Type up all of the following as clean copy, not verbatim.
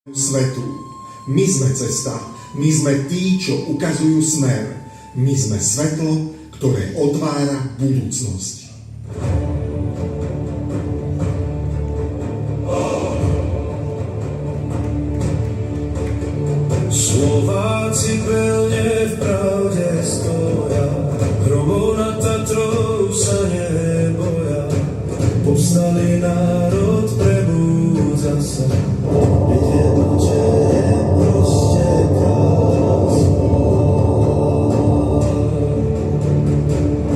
Svetu. My sme cesta, my sme tí, čo ukazujú smer. My sme svetlo, ktoré otvára budúcnosť. Slováci pevne v pravde stoja, hromou nad Tatrou sa neboja. Povstali národ, prebúdza sa, byť jednote je proste krásne.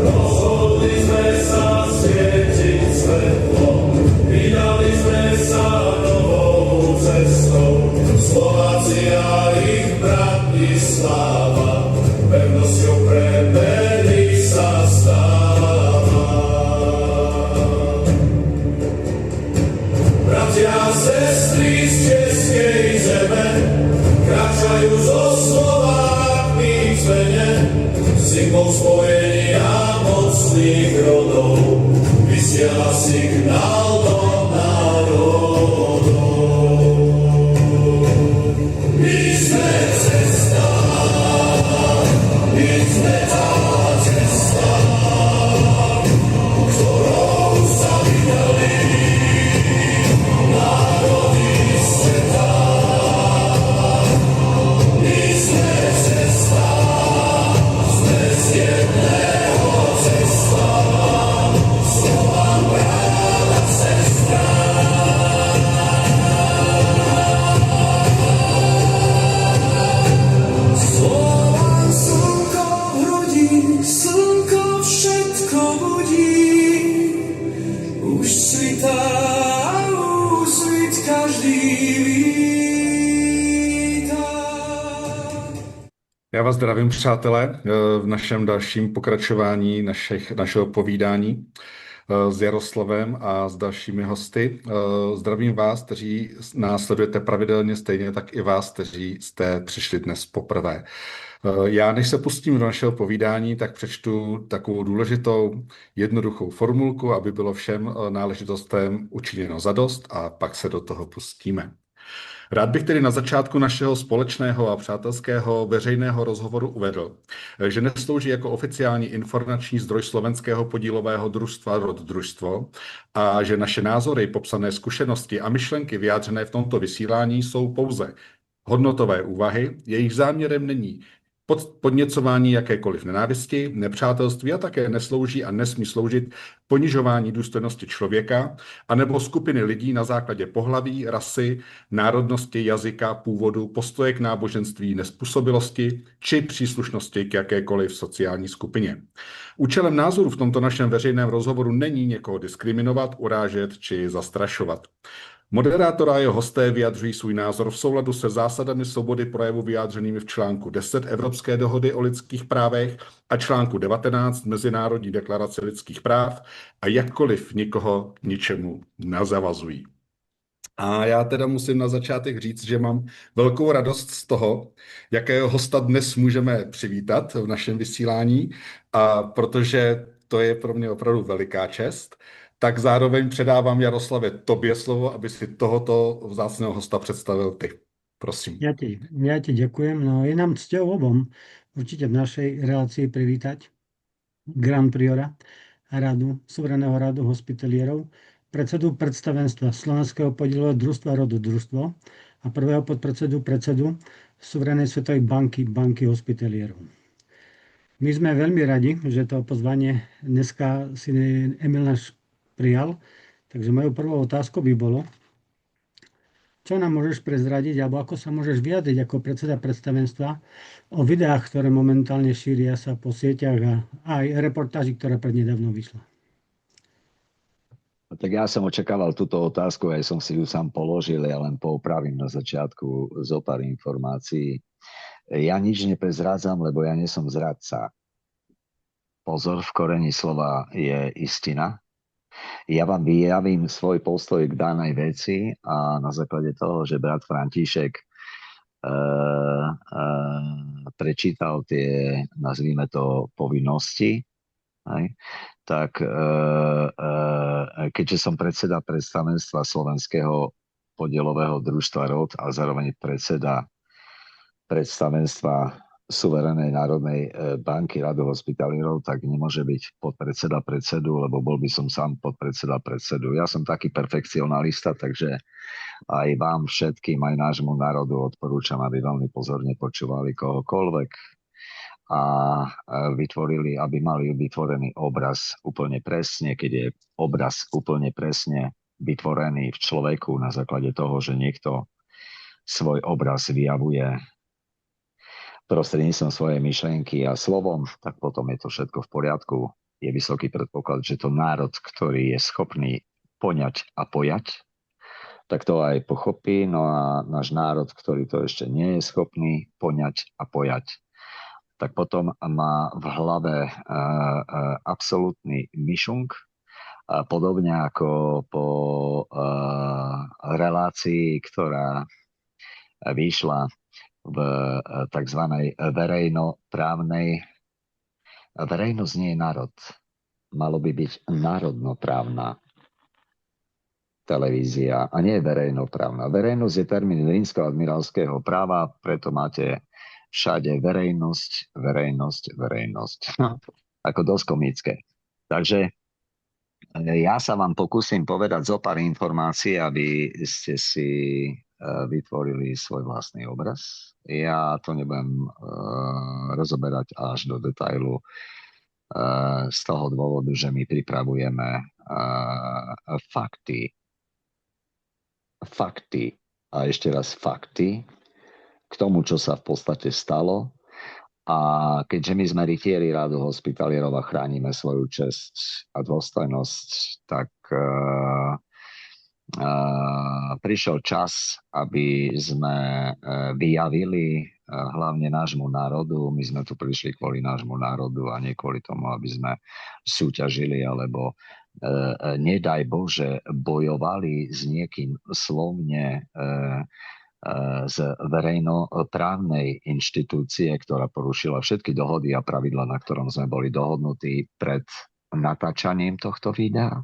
Rozhodli sme sa svietiť svetlom, vydali sme sa novou cestou. Slováci a ich Bratislava, pevnosťou premeny sa stáva. Bratia a sestry z českej zeme kráčajú so Slovákmi v zmene, symbol spojenia mocných rodov vysiela signál do národov. My sme cesta, my sme tá cesta, ktorou sa vydali národy sveta. My sme cesta, sme z jedného cesta, Slován brána sestra. Slován slnko v hrudi, slnko všetko budí, už svitá, úsvit každý vítá. Já vás zdravím, přátelé, v našem dalším pokračování našeho povídání s Jaroslavem a s dalšími hosty. Zdravím vás, kteří nás sledujete pravidelně, stejně tak i vás, kteří jste přišli dnes poprvé. Já, než se pustím do našeho povídání, tak přečtu takovou důležitou, jednoduchou formulku, aby bylo všem náležitostem učiněno zadost, a pak se do toho pustíme. Rád bych tedy na začátku našeho společného a přátelského veřejného rozhovoru uvedl, že neslouží jako oficiální informační zdroj slovenského podílového družstva Roddružstvo a že naše názory, popsané zkušenosti a myšlenky vyjádřené v tomto vysílání jsou pouze hodnotové úvahy, jejich záměrem není podněcování jakékoliv nenávisti, nepřátelství a také neslouží a nesmí sloužit ponižování důstojnosti člověka anebo skupiny lidí na základě pohlaví, rasy, národnosti, jazyka, původu, postoje k náboženství, nezpůsobilosti či příslušnosti k jakékoliv sociální skupině. Účelem názoru v tomto našem veřejném rozhovoru není někoho diskriminovat, urážet či zastrašovat. Moderátor a jeho hosté vyjadřují svůj názor v souladu se zásadami svobody projevu vyjádřenými v článku 10 Evropské dohody o lidských právech a článku 19 Mezinárodní deklarace lidských práv a jakkoliv nikoho k ničemu nezavazují. A já teda musím na začátek říct, že mám velkou radost z toho, jakého hosta dnes můžeme přivítat v našem vysílání, a protože to je pro mě opravdu veliká čest, tak zároveň předávám, Jaroslave, tobě slovo, aby si tohoto vzácného hosta představil ty. Prosím. Ja ti ďakujem. No, je nám cťou obom určite v našej relácii privítať Grand Priora radu, Suvereného radu hospitalierov, predsedu predstavenstva Slovenského podielového družstva Roddružstvo a prvého podpredsedu predsedu Suverenej svetovej banky hospitalierov. My sme veľmi radi, že to pozvanie dneska si Emil náš prijal. Takže mojou prvou otázkou by bolo, čo nám môžeš prezradiť, alebo ako sa môžeš vyjadriť ako predseda predstavenstva o videách, ktoré momentálne šíria sa po sieťach a aj reportáži, ktorá prednedávno vyšla. Tak ja som očakával túto otázku, aj som si ju sám položil, ja len poupravím na začiatku zo pár informácií. Ja nič neprezrádzam, lebo ja nie som zradca. Pozor, v koreni slova je istina. Ja vám vyjavím svoj postoj k danej veci a na základe toho, že brat František prečítal tie, nazvime to, povinnosti, tak keďže som predseda predstavenstva Slovenského podielového družstva ROD a zároveň predseda predstavenstva Suverenej národnej banky Radu hospitalierov, tak nemôže byť podpredseda predsedu, lebo bol by som sám podpredseda predsedu. Ja som taký perfekcionalista, takže aj vám všetkým, aj nášmu národu odporúčam, aby veľmi pozorne počúvali kohokoľvek a aby mali vytvorený obraz úplne presne, keď je obraz úplne presne vytvorený v človeku na základe toho, že niekto svoj obraz vyjavuje prostredníctvom svojej myšlienky a slovom, tak potom je to všetko v poriadku. Je vysoký predpoklad, že to národ, ktorý je schopný poňať a pojať, tak to aj pochopí. No a náš národ, ktorý to ešte nie je schopný poňať a pojať, tak potom má v hlave absolútny myšunk, podobne ako po relácii, ktorá vyšla v tzv. Verejnoprávnej. Verejnosť nie je národ. Malo by byť národnoprávna televízia a nie verejnoprávna. Verejnosť je termín rímsko-admirálskeho práva, preto máte všade verejnosť, verejnosť, verejnosť. Ako dosť komické. Takže ja sa vám pokúsim povedať zo pár informácií, aby ste si vytvorili svoj vlastný obraz. Ja to nebudem rozoberať až do detailu z toho dôvodu, že my pripravujeme fakty a ešte raz fakty k tomu, čo sa v podstate stalo. A keďže my sme rytieri Radu hospitalierov a chránime svoju česť a dôstojnosť, tak prišiel čas, aby sme vyjavili hlavne nášmu národu. My sme tu prišli kvôli nášmu národu a nie kvôli tomu, aby sme súťažili alebo nedaj Bože bojovali s niekým slovne z verejnoprávnej inštitúcie, ktorá porušila všetky dohody a pravidla, na ktorom sme boli dohodnutí pred natáčaním tohto videa.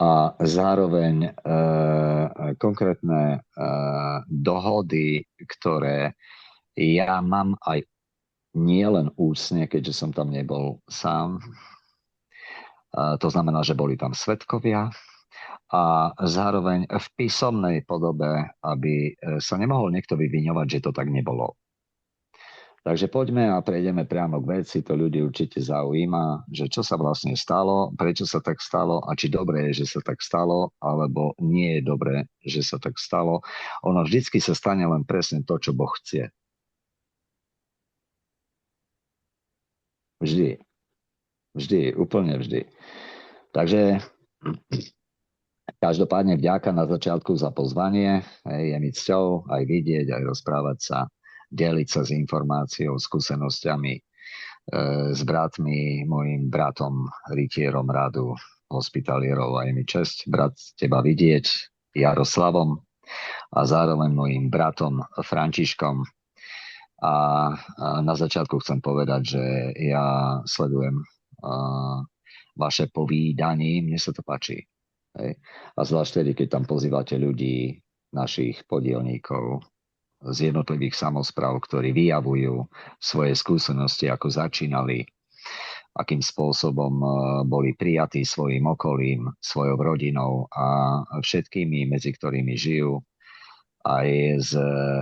A zároveň konkrétne dohody, ktoré ja mám aj nielen ústne, keďže som tam nebol sám. To znamená, že boli tam svedkovia a zároveň v písomnej podobe, aby sa nemohol niekto vyviňovať, že to tak nebolo. Takže poďme a prejdeme priamo k veci, to ľudí určite zaujíma, že čo sa vlastne stalo, prečo sa tak stalo a či dobre je, že sa tak stalo, alebo nie je dobre, že sa tak stalo. Ono vždycky sa stane len presne to, čo Boh chce. Vždy. Vždy, úplne vždy. Takže každopádne vďaka na začiatku za pozvanie. Je mi cťou aj vidieť, aj rozprávať sa, deliť sa s informáciou, skúsenosťami s bratmi, mojim bratom, rytierom Radu hospitalierov. A je mi česť, brat, teba vidieť, Jaroslavom a zároveň mojim bratom Františkom. A na začiatku chcem povedať, že ja sledujem vaše povídanie, mne sa to páči. Hej. A zvlášť tedy, keď tam pozývate ľudí, našich podielníkov z jednotlivých samospráv, ktorí vyjavujú svoje skúsenosti, ako začínali, akým spôsobom boli prijatí svojim okolím, svojou rodinou a všetkými, medzi ktorými žijú, aj s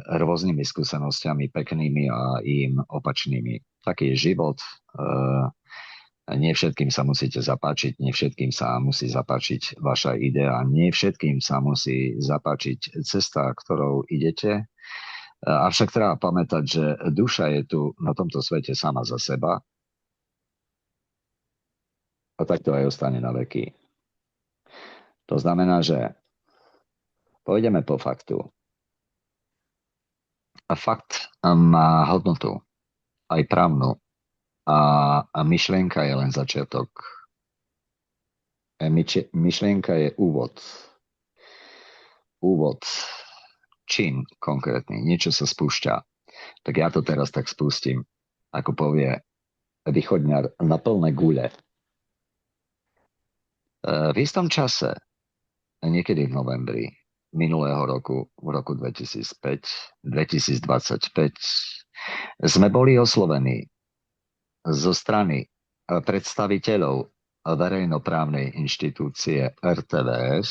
rôznymi skúsenosťami, peknými a im opačnými. Taký je život. Nie všetkým sa musíte zapáčiť, nie všetkým sa musí zapáčiť vaša idea, nie všetkým sa musí zapáčiť cesta, ktorou idete. Avšak treba pamätať, že duša je tu na tomto svete sama za seba a tak to aj ostane na veky. To znamená, že pôjdeme po faktu. A fakt má hodnotu, aj právnu. A myšlienka je len začiatok. Myšlienka je úvod. Úvod. Čin konkrétny. Niečo sa spúšťa. Tak ja to teraz tak spustím. Ako povie východňar, na plné gule. V istom čase niekedy v novembri minulého roku, v roku 2025, sme boli oslovení zo strany predstaviteľov verejnoprávnej inštitúcie RTVS,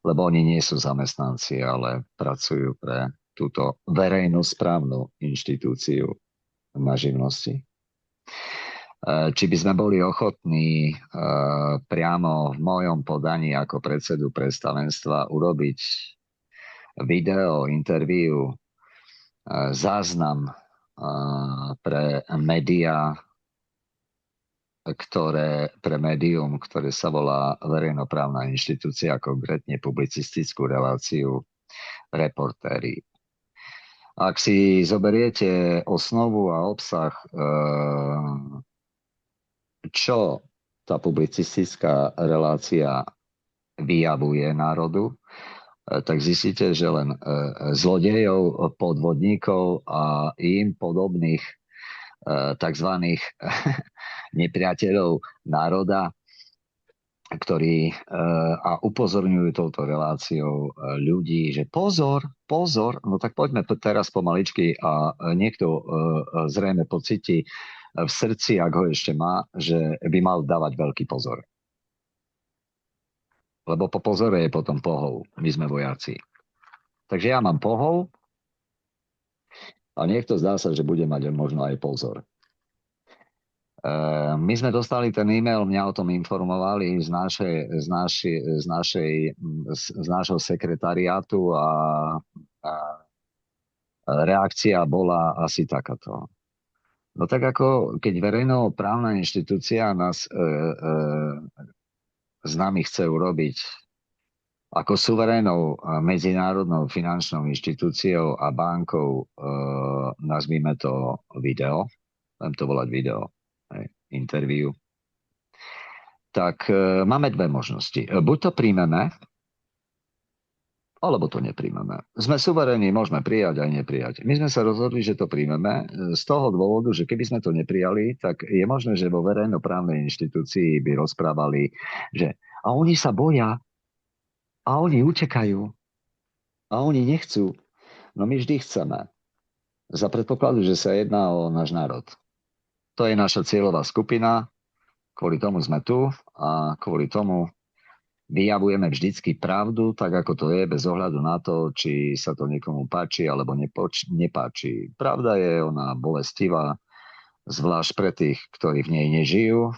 lebo oni nie sú zamestnanci, ale pracujú pre túto verejnosprávnu inštitúciu na živnosti. Či by sme boli ochotní priamo v mojom podaní ako predsedu predstavenstva urobiť video, interview, záznam pre médiá, pre médium, ktoré sa volá verejnoprávna inštitúcia, konkrétne publicistickú reláciu Reportéri. Ak si zoberiete osnovu a obsah, čo tá publicistická relácia vyjavuje národu, tak zistíte, že len zlodejov, podvodníkov a im podobných tzv. Nepriateľov národa, ktorí a upozorňujú touto reláciou ľudí, že pozor, no tak poďme teraz pomaličky a niekto zrejme pocíti v srdci, ak ho ešte má, že by mal dávať veľký pozor. Lebo po pozore je potom pohov. My sme vojaci. Takže ja mám pohov a niekto zdá sa, že bude mať možno aj pozor. My sme dostali ten e-mail, mňa o tom informovali z nášho sekretariátu a reakcia bola asi takáto. No tak ako keď verejnoprávna inštitúcia nás s nami chce urobiť ako suverénnou medzinárodnou finančnou inštitúciou a bankou, nazvime to video, budem to volať video, interview, tak máme dve možnosti. Buď to príjmeme, alebo to nepríjmeme. Sme suverénni, môžeme prijať aj neprijať. My sme sa rozhodli, že to príjmeme z toho dôvodu, že keby sme to neprijali, tak je možné, že vo verejnoprávnej inštitúcii by rozprávali, že a oni sa boja, a oni utekajú, a oni nechcú. No my vždy chceme. Za predpokladu, že sa jedná o náš národ. To je naša cieľová skupina, kvôli tomu sme tu a kvôli tomu vyjavujeme vždycky pravdu, tak ako to je, bez ohľadu na to, či sa to niekomu páči alebo nepáči. Pravda je ona bolestivá, zvlášť pre tých, ktorí v nej nežijú,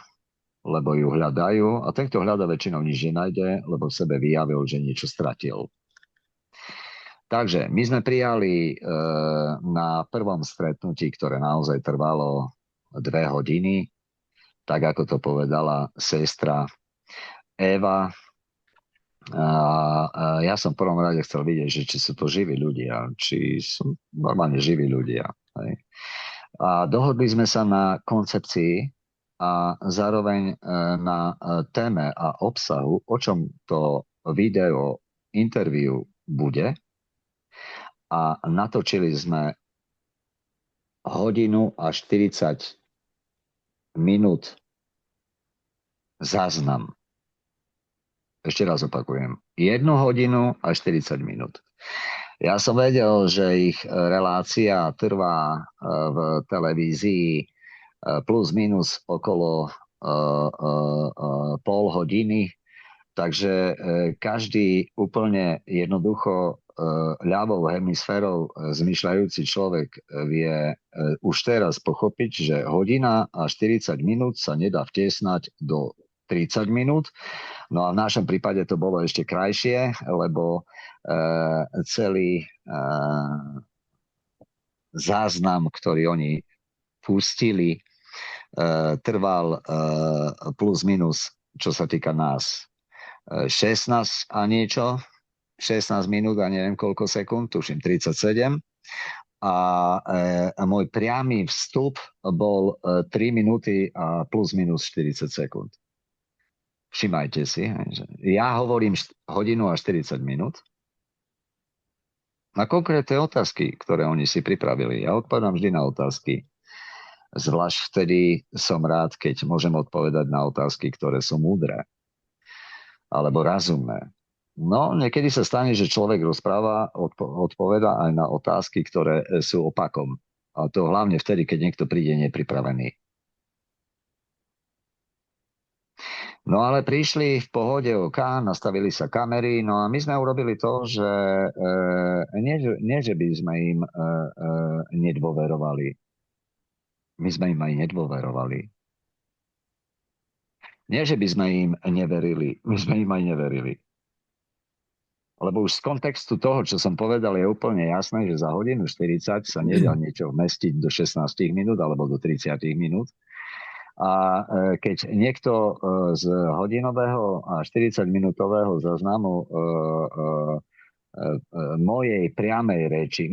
lebo ju hľadajú. A ten, kto hľadá, väčšinou nič nenájde, lebo v sebe vyjavil, že niečo stratil. Takže my sme prijali na prvom stretnutí, ktoré naozaj trvalo 2 hodiny, tak ako to povedala sestra Eva. Ja som v prvom rade chcel vidieť, že či sú to živí ľudia, či sú normálne živí ľudia. Hej. A dohodli sme sa na koncepcii a zároveň na téme a obsahu, o čom to video, interview bude. A natočili sme 1 hodinu a 40 minút záznam. Ešte raz opakujem. 1 hodinu a 40 minút. Ja som vedel, že ich relácia trvá v televízii plus minus okolo pol hodiny, takže každý úplne jednoducho ľavou hemisférou zmyšľajúci človek vie už teraz pochopiť, že 1 hodina a 40 minút sa nedá vtiesnať do 30 minút. No a v našom prípade to bolo ešte krajšie, lebo celý záznam, ktorý oni pustili, trval plus minus, čo sa týka nás, 16 a niečo, 16 minút a neviem koľko sekúnd, tuším 37. A môj priamy vstup bol 3 minúty a plus minus 40 sekúnd. Všimajte si, že ja hovorím 1 hodinu a 40 minút na konkrétne otázky, ktoré oni si pripravili. Ja odpovedám vždy na otázky. Zvlášť vtedy som rád, keď môžem odpovedať na otázky, ktoré sú múdre alebo razumné. No, niekedy sa stane, že človek rozpráva, odpoveda aj na otázky, ktoré sú opakom. A to hlavne vtedy, keď niekto príde nepripravený. No ale prišli v pohode OK, nastavili sa kamery, no a my sme urobili to, že nie že by sme im nedôverovali. My sme im aj nedôverovali. Nie, že by sme im neverili, my sme im aj neverili. Lebo už z kontextu toho, čo som povedal, je úplne jasné, že za hodinu 40 sa nedá niečo vmestiť do 16 minút alebo do 30 minút. A keď niekto z hodinového a 40-minútového záznamu mojej priamej reči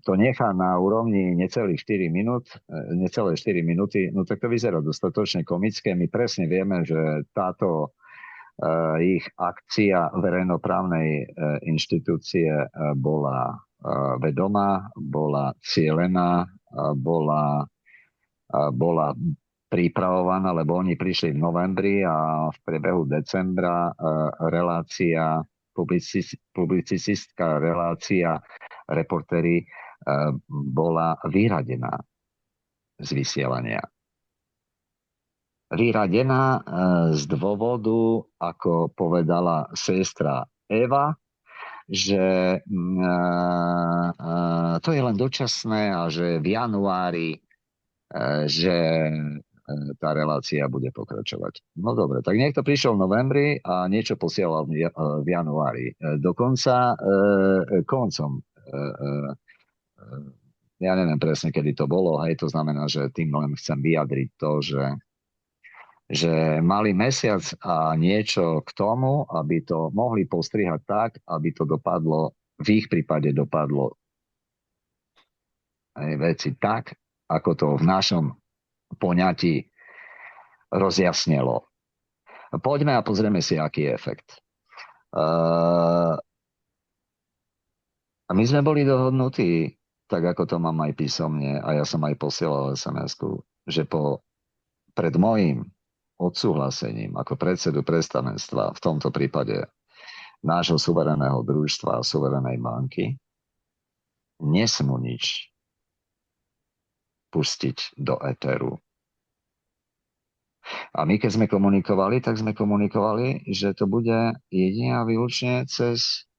to nechá na úrovni necelé 4 minúty, no tak to vyzerá dostatočne komické. My presne vieme, že táto ich akcia verejnoprávnej inštitúcie bola vedomá, bola cielená, bola pripravovaná, lebo oni prišli v novembri a v priebehu decembra relácia, publicistická relácia reportéri bola vyradená z vysielania. Vyradená z dôvodu, ako povedala sestra Eva, že to je len dočasné a že v januári že tá relácia bude pokračovať. No dobre, tak niekto prišiel v novembri a niečo posielal v januári. Dokonca koncom ja neviem presne, kedy to bolo, hej, to znamená, že tým len chcem vyjadriť to, že mali mesiac a niečo k tomu, aby to mohli postrihať tak, aby to dopadlo, v ich prípade dopadlo veci tak, ako to v našom poňatí rozjasnilo. Poďme a pozrieme si, aký je efekt. A my sme boli dohodnutí, tak ako to mám aj písomne, a ja som aj posielal SMS-ku, že pred môjim odsúhlasením ako predsedu predstavenstva, v tomto prípade nášho suverénneho družstva a suverénnej banky, nesmú nič pustiť do éteru. A my, keď sme komunikovali, tak sme komunikovali, že to bude jedine a výlučne cez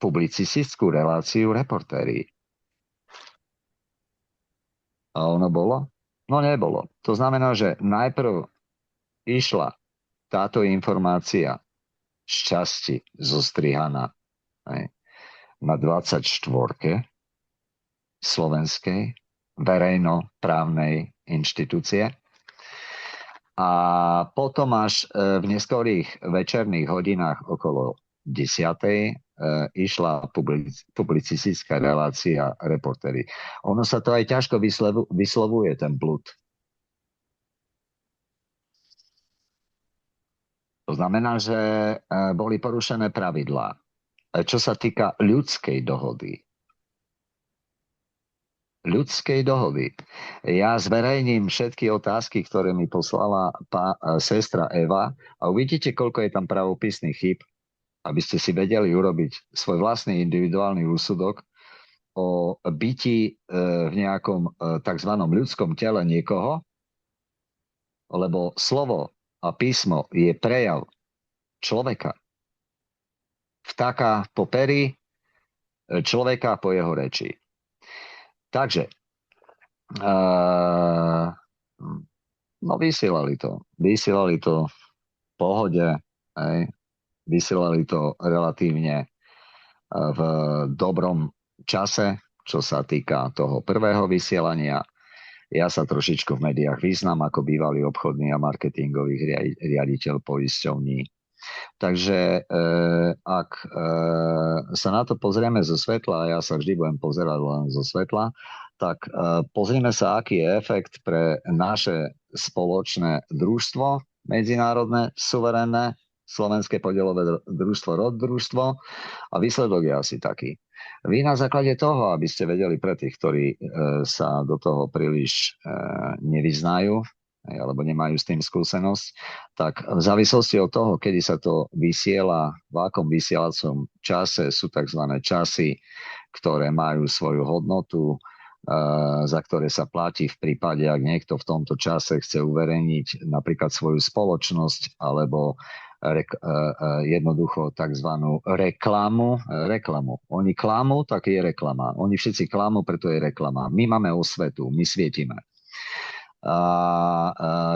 publicistickú reláciu reportéri. A ono bolo? No nebolo. To znamená, že najprv išla táto informácia z časti zostrihaná na 24 slovenskej verejnoprávnej inštitúcie. A potom až v neskorých večerných hodinách okolo 10. Išla publicistická relácia reportéri. Ono sa to aj ťažko vyslovuje, ten blud. To znamená, že boli porušené pravidlá. Čo sa týka ľudskej dohody. Ja zverejním všetky otázky, ktoré mi poslala sestra Eva a uvidíte, koľko je tam pravopisných chýb, aby ste si vedeli urobiť svoj vlastný individuálny úsudok o byti v nejakom tzv. Ľudskom tele niekoho, lebo slovo a písmo je prejav človeka. Vtáka po peri, človeka po jeho reči. Takže, no vysielali to v pohode, vysielali to relatívne v dobrom čase, čo sa týka toho prvého vysielania. Ja sa trošičku v médiách vyznám ako bývalý obchodný a marketingový riaditeľ poisťovní. Takže ak sa na to pozrieme zo svetla, a ja sa vždy budem pozerať len zo svetla, tak pozrime sa, aký je efekt pre naše spoločné družstvo, medzinárodné, suverénne, slovenské podielové družstvo, roddružstvo, a výsledok je asi taký. Vy na základe toho, aby ste vedeli pre tých, ktorí sa do toho príliš nevyznajú, alebo nemajú s tým skúsenosť, tak v závislosti od toho, kedy sa to vysiela, v akom vysielacom čase sú tzv. Časy, ktoré majú svoju hodnotu, za ktoré sa platí v prípade, ak niekto v tomto čase chce uverejniť napríklad svoju spoločnosť alebo jednoducho tzv. reklamu. Oni klamú, tak je reklama. Oni všetci klamú, preto je reklama. My máme osvetu, my svietime. A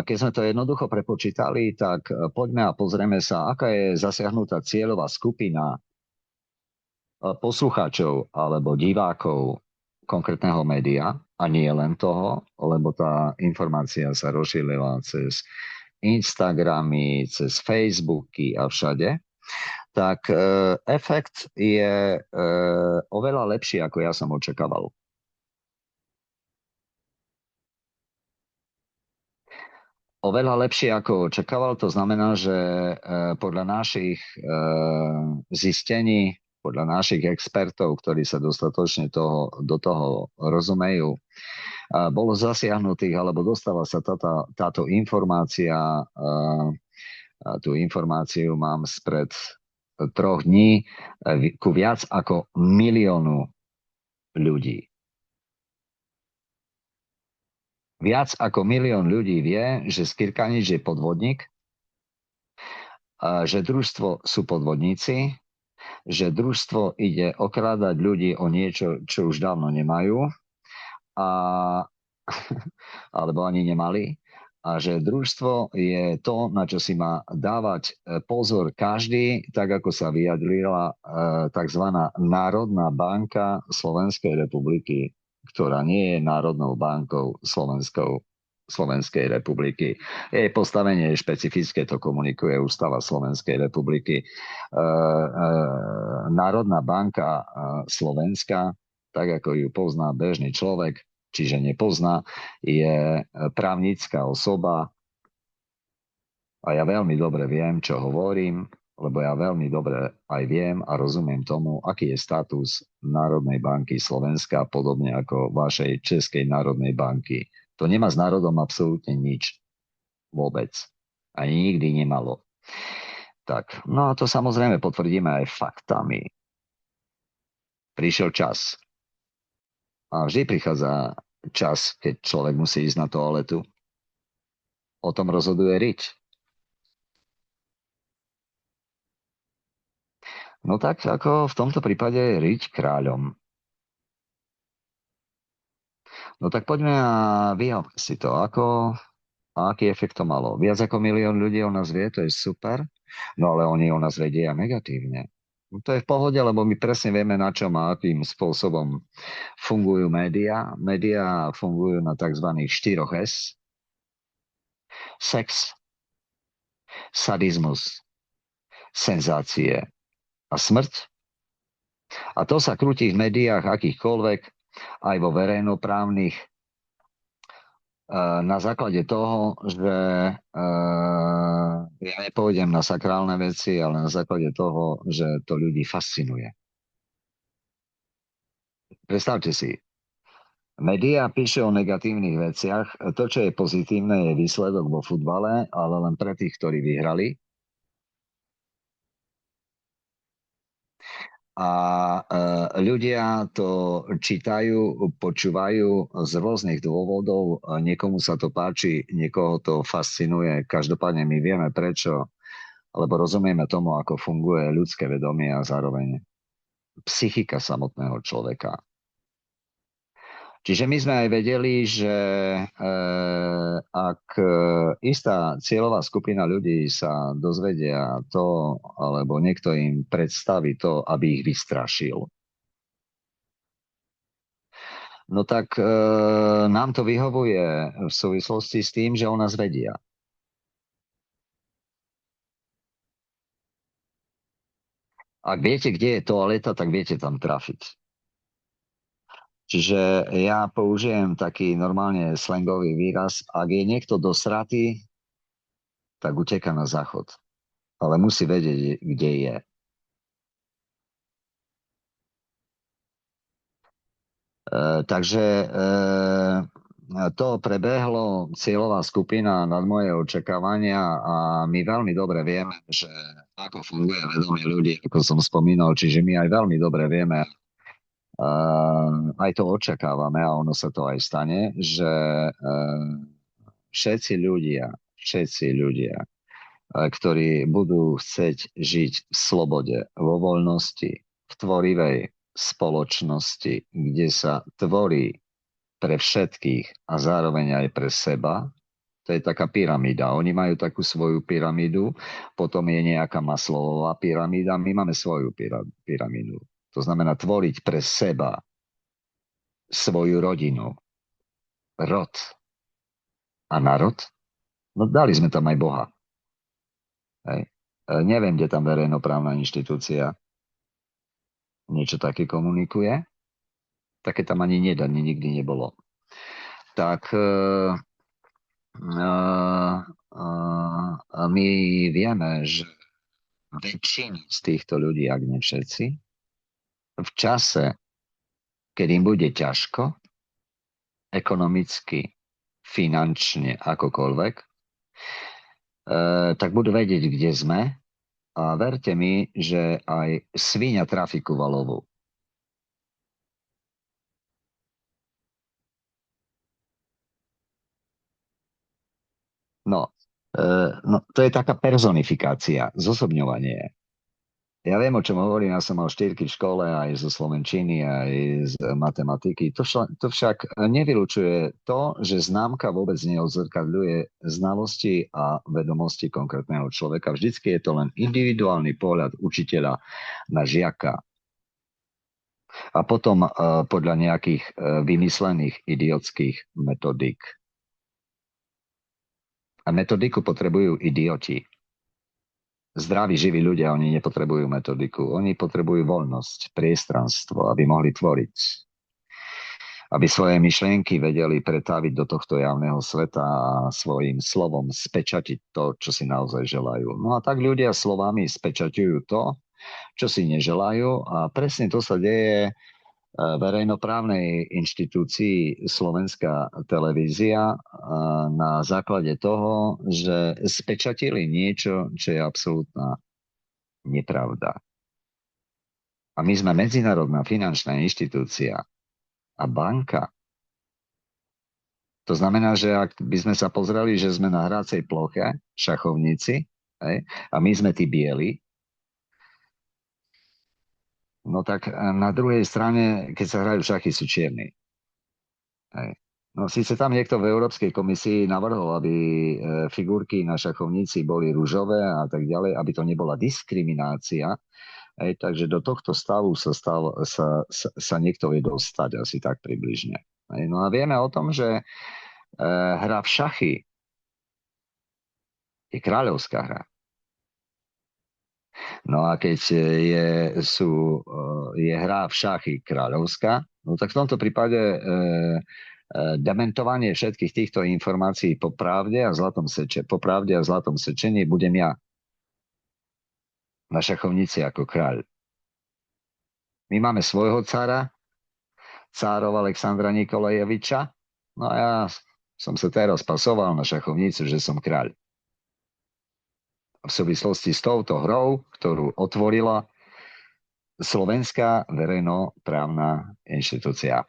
keď sme to jednoducho prepočítali, tak poďme a pozrieme sa, aká je zasiahnutá cieľová skupina poslucháčov alebo divákov konkrétneho média, a nie len toho, lebo tá informácia sa rozšírila cez Instagramy, cez Facebooky a všade, tak efekt je oveľa lepší, ako ja som očakával. Oveľa lepšie ako očakával, to znamená, že podľa našich zistení, podľa našich expertov, ktorí sa dostatočne do toho rozumejú, bolo zasiahnutých, alebo dostala sa táto informácia, tú informáciu mám spred 3 dní, ku viac ako 1 miliónu ľudí. Viac ako 1 milión ľudí vie, že Skirkanič je podvodník, že družstvo sú podvodníci, že družstvo ide okrádať ľudí o niečo, čo už dávno nemajú, alebo ani nemali, a že družstvo je to, na čo si má dávať pozor každý, tak ako sa vyjadrila tzv. Národná banka Slovenskej republiky, ktorá nie je Národnou bankou Slovenskej republiky. Jej postavenie je špecifické, to komunikuje Ústava Slovenskej republiky. Národná banka Slovenska, tak ako ju pozná bežný človek, čiže nepozná, je právnická osoba a ja veľmi dobre viem, čo hovorím, lebo ja veľmi dobre aj viem a rozumiem tomu, aký je status Národnej banky Slovenska, podobne ako vašej Českej národnej banky. To nemá s národom absolútne nič. Vôbec. Ani nikdy nemalo. Tak, no a to samozrejme potvrdíme aj faktami. Prišiel čas. A vždy prichádza čas, keď človek musí ísť na toaletu. O tom rozhoduje riť. No tak ako v tomto prípade je riť kráľom. No tak poďme a vyjavme si to. Aký efekt to malo? Viac ako 1 milión ľudí o nás vie, to je super. No ale oni o nás vedia negatívne. No to je v pohode, lebo my presne vieme, na čom a akým spôsobom fungujú médiá. Médiá fungujú na tzv. 4 S. Sex, sadizmus, senzácie a smrť. A to sa krúti v médiách akýchkoľvek, aj vo verejnoprávnych, na základe toho, že ja nepôjdem na sakrálne veci, ale na základe toho, že to ľudí fascinuje. Predstavte si, médiá píše o negatívnych veciach. To, čo je pozitívne, je výsledok vo futbale, ale len pre tých, ktorí vyhrali. A ľudia to čítajú, počúvajú z rôznych dôvodov. Niekomu sa to páči, niekoho to fascinuje. Každopádne my vieme prečo, lebo rozumieme tomu, ako funguje ľudské vedomie a zároveň psychika samotného človeka. Čiže my sme aj vedeli, že ak istá cieľová skupina ľudí sa dozvedia to, alebo niekto im predstaví to, aby ich vystrašil, no tak nám to vyhovuje v súvislosti s tým, že o nás vedia. Ak viete, kde je toaleta, tak viete tam trafiť. Čiže ja použijem taký normálne slangový výraz. Ak je niekto dosratý, tak uteká na záchod. Ale musí vedieť, kde je. Takže to prebehlo cieľová skupina nad moje očakávania a my veľmi dobre vieme, že ako funguje vedomie ľudí, ako som spomínal, čiže my aj veľmi dobre vieme, aj to očakávame a ono sa to aj stane, že všetci ľudia, ktorí budú chcieť žiť v slobode, vo voľnosti, v tvorivej spoločnosti, kde sa tvorí pre všetkých a zároveň aj pre seba. To je taká pyramída. Oni majú takú svoju pyramídu, potom je nejaká Maslowová pyramída, my máme svoju pyramídu. To znamená tvoriť pre seba svoju rodinu, rod a národ. No dali sme tam aj Boha. Hej. Neviem, kde tam verejnoprávna inštitúcia niečo také komunikuje. Také tam ani nikdy nebolo. Tak my vieme, že väčšina z týchto ľudí, ak nie všetci, v čase, keď im bude ťažko, ekonomicky, finančne, akokoľvek, tak budú vedieť, kde sme. A verte mi, že aj svíňa trafí ku valovu. No, to je taká personifikácia, zosobňovanie. Ja viem, o čom hovorím, ja som mal 4 v škole, aj zo slovenčiny, aj z matematiky. To však nevylučuje to, že známka vôbec neodzrkadľuje znalosti a vedomosti konkrétneho človeka. Vždycky je to len individuálny pohľad učiteľa na žiaka. A potom podľa nejakých vymyslených idiotských metodík. A metodiku potrebujú idioti. Zdraví, živí ľudia, oni nepotrebujú metodiku. Oni potrebujú voľnosť, priestranstvo, aby mohli tvoriť. Aby svoje myšlienky vedeli pretaviť do tohto javného sveta a svojím slovom spečatiť to, čo si naozaj želajú. No a tak ľudia slovami spečaťujú to, čo si neželajú a presne to sa deje verejnoprávnej inštitúcii Slovenská televízia na základe toho, že spečatili niečo, čo je absolútna nepravda. A my sme medzinárodná finančná inštitúcia a banka. To znamená, že ak by sme sa pozreli, že sme na hracej ploche, šachovníci, a my sme tí bieli, no tak na druhej strane, keď sa hrajú šachy, sú čierni. No síce tam niekto v Európskej komisii navrhol, aby figurky na šachovnici boli ružové a tak ďalej, aby to nebola diskriminácia. Takže do tohto stavu sa niekto vie dostať asi tak približne. No a vieme o tom, že hra v šachy je kráľovská hra. No a keď je hra v šachy kráľovská, no tak v tomto prípade dementovanie všetkých týchto informácií po pravde a zlatom sečení budem ja na šachovnici ako kráľ. My máme svojho cárov Alexandra Nikolajeviča, no a ja som sa teraz pasoval na šachovnicu, že som kráľ. V súvislosti s touto hrou, ktorú otvorila Slovenská verejnoprávna inštitúcia.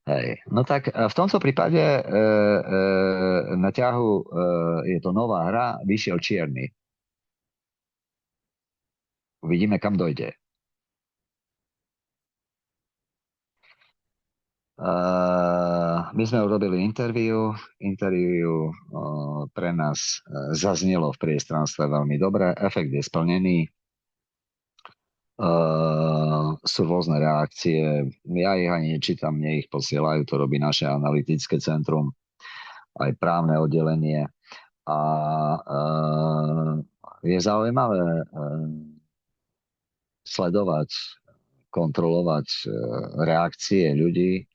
Hej. No tak v tomto prípade na ťahu je to nová hra, vyšiel čierny. Uvidíme, kam dojde. My sme urobili interview pre nás zaznelo v priestranstve veľmi dobre, efekt je splnený, sú rôzne reakcie, ja ich ani nečítam, mne ich posielajú, to robí naše analytické centrum, aj právne oddelenie a je zaujímavé sledovať, kontrolovať reakcie ľudí.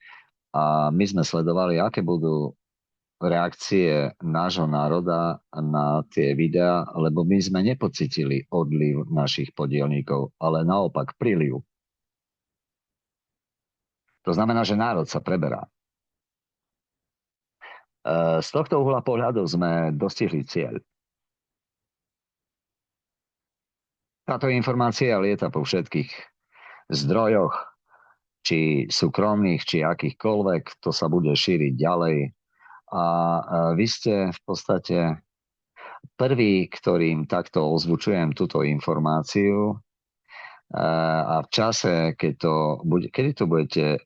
A my sme sledovali, aké budú reakcie nášho národa na tie videá, lebo my sme nepocítili odliv našich podielníkov, ale naopak príliv. To znamená, že národ sa preberá. Z tohto uhla pohľadu sme dostihli cieľ. Táto informácia lieta po všetkých zdrojoch, či súkromných, či akýchkoľvek, to sa bude šíriť ďalej. A vy ste v podstate prvý, ktorým takto ozvučujem túto informáciu, a v čase, kedy to budete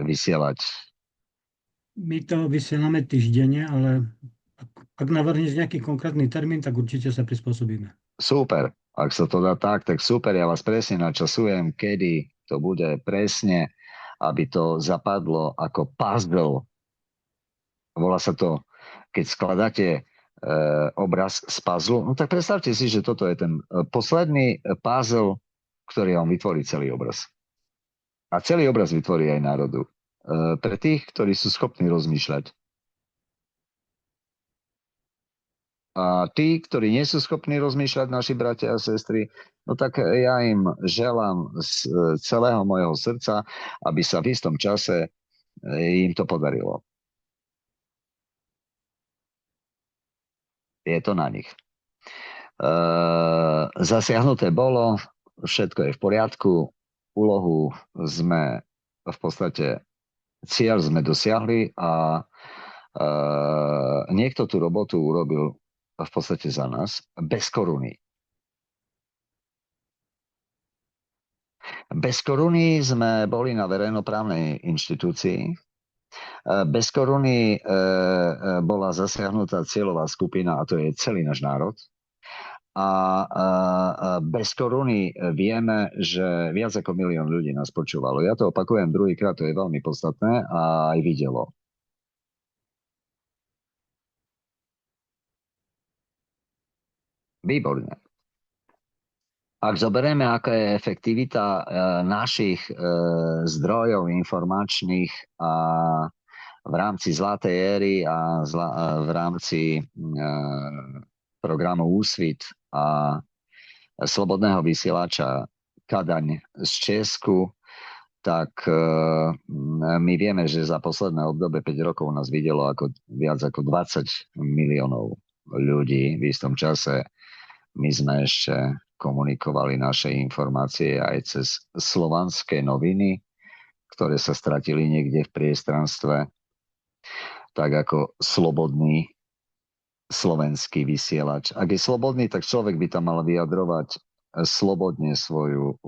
vysielať? My to vysielame týždenne, ale ak navrhneš nejaký konkrétny termín, tak určite sa prispôsobíme. Super. Ak sa to dá tak super. Ja vás presne načasujem, kedy to bude presne, aby to zapadlo ako puzzle. Volá sa to, keď skladáte obraz z puzzle, no tak predstavte si, že toto je ten posledný puzzle, ktorý vám vytvorí celý obraz. A celý obraz vytvorí aj národu. Pre tých, ktorí sú schopní rozmýšľať. A tí, ktorí nie sú schopní rozmýšľať, naši bratia a sestry, no tak ja im želám z celého mojho srdca, aby sa v istom čase im to podarilo. Je to na nich. Zasiahnuté bolo, všetko je v poriadku, úlohu sme v podstate, cieľ sme dosiahli a niekto tú robotu urobil v podstate za nás, bez koruny. Bez koruny sme boli na verejnoprávnej inštitúcii. Bez koruny bola zasiahnutá cieľová skupina, a to je celý náš národ. A bez koruny vieme, že viac ako 1 000 000 ľudí nás počúvalo. Ja to opakujem druhýkrát, to je veľmi podstatné a aj videlo. Výborne. Ak zoberieme, aká je efektivita našich zdrojov informačných a v rámci Zlatej éry a v rámci programu Úsvit a slobodného vysielača Kadaň z Česku, tak my vieme, že za posledné obdobie 5 rokov nás videlo viac ako 20 miliónov ľudí v istom čase. My sme ešte komunikovali naše informácie aj cez slovanské noviny, ktoré sa stratili niekde v priestranstve, tak ako slobodný slovenský vysielač. Ak je slobodný, tak človek by tam mal vyjadrovať slobodne svoju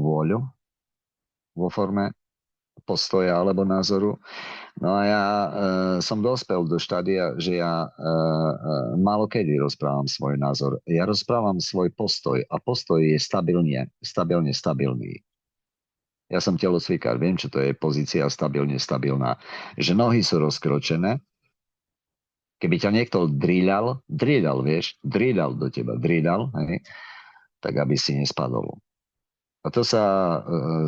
vôľu vo forme postoja alebo názoru. No a ja som dospel do štádia, že ja málo kedy rozprávam svoj názor. Ja rozprávam svoj postoj a postoj je stabilne stabilný. Ja som telocvikár, viem, čo to je pozícia stabilne stabilná. Že nohy sú rozkročené. Keby ťa niekto dríľal do teba, hej, tak aby si nespadol. A to sa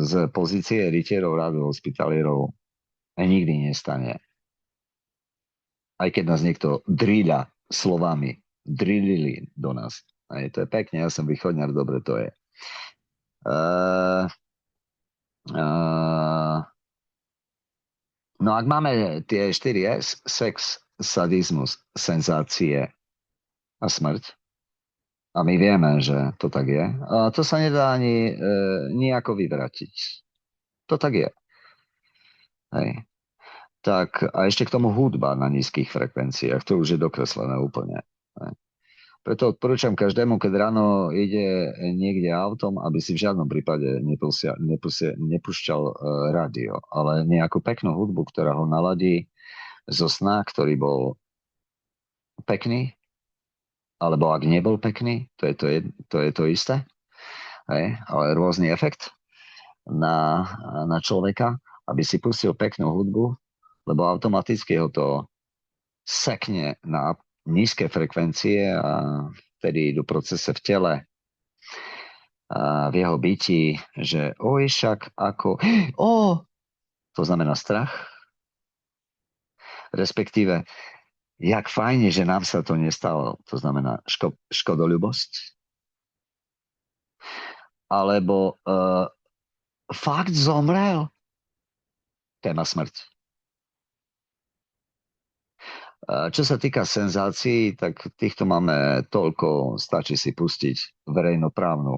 z pozície rytierov rádu hospitalierov nikdy nestane. Aj keď nás niekto dríľa slovami, drillili do nás. Aj to je pekne, ja som východňar, dobre to je. No ak máme tie 4 S, sex, sadizmus, senzácie a smrť, a my vieme, že to tak je, a to sa nedá ani nejako vyvratiť. To tak je. Hej. Tak a ešte k tomu hudba na nízkych frekvenciách, to už je dokreslené úplne. Hej. Preto odporúčam každému, keď ráno ide niekde autom, aby si v žiadnom prípade nepúšťal rádio, ale nejakú peknú hudbu, ktorá ho naladí zo sna, ktorý bol pekný, alebo ak nebol pekný, to je to isté, hej, ale rôzny efekt na človeka, aby si pustil peknú hudbu, lebo automaticky ho to sekne na nízke frekvencie a vtedy idú procese v tele a v jeho byti, že však ako, to znamená strach, respektíve jak fajne, že nám sa to nestalo, to znamená škodoľubosť, alebo fakt zomrel, téma smrť. Čo sa týka senzácií, tak týchto máme toľko, stačí si pustiť verejnoprávnu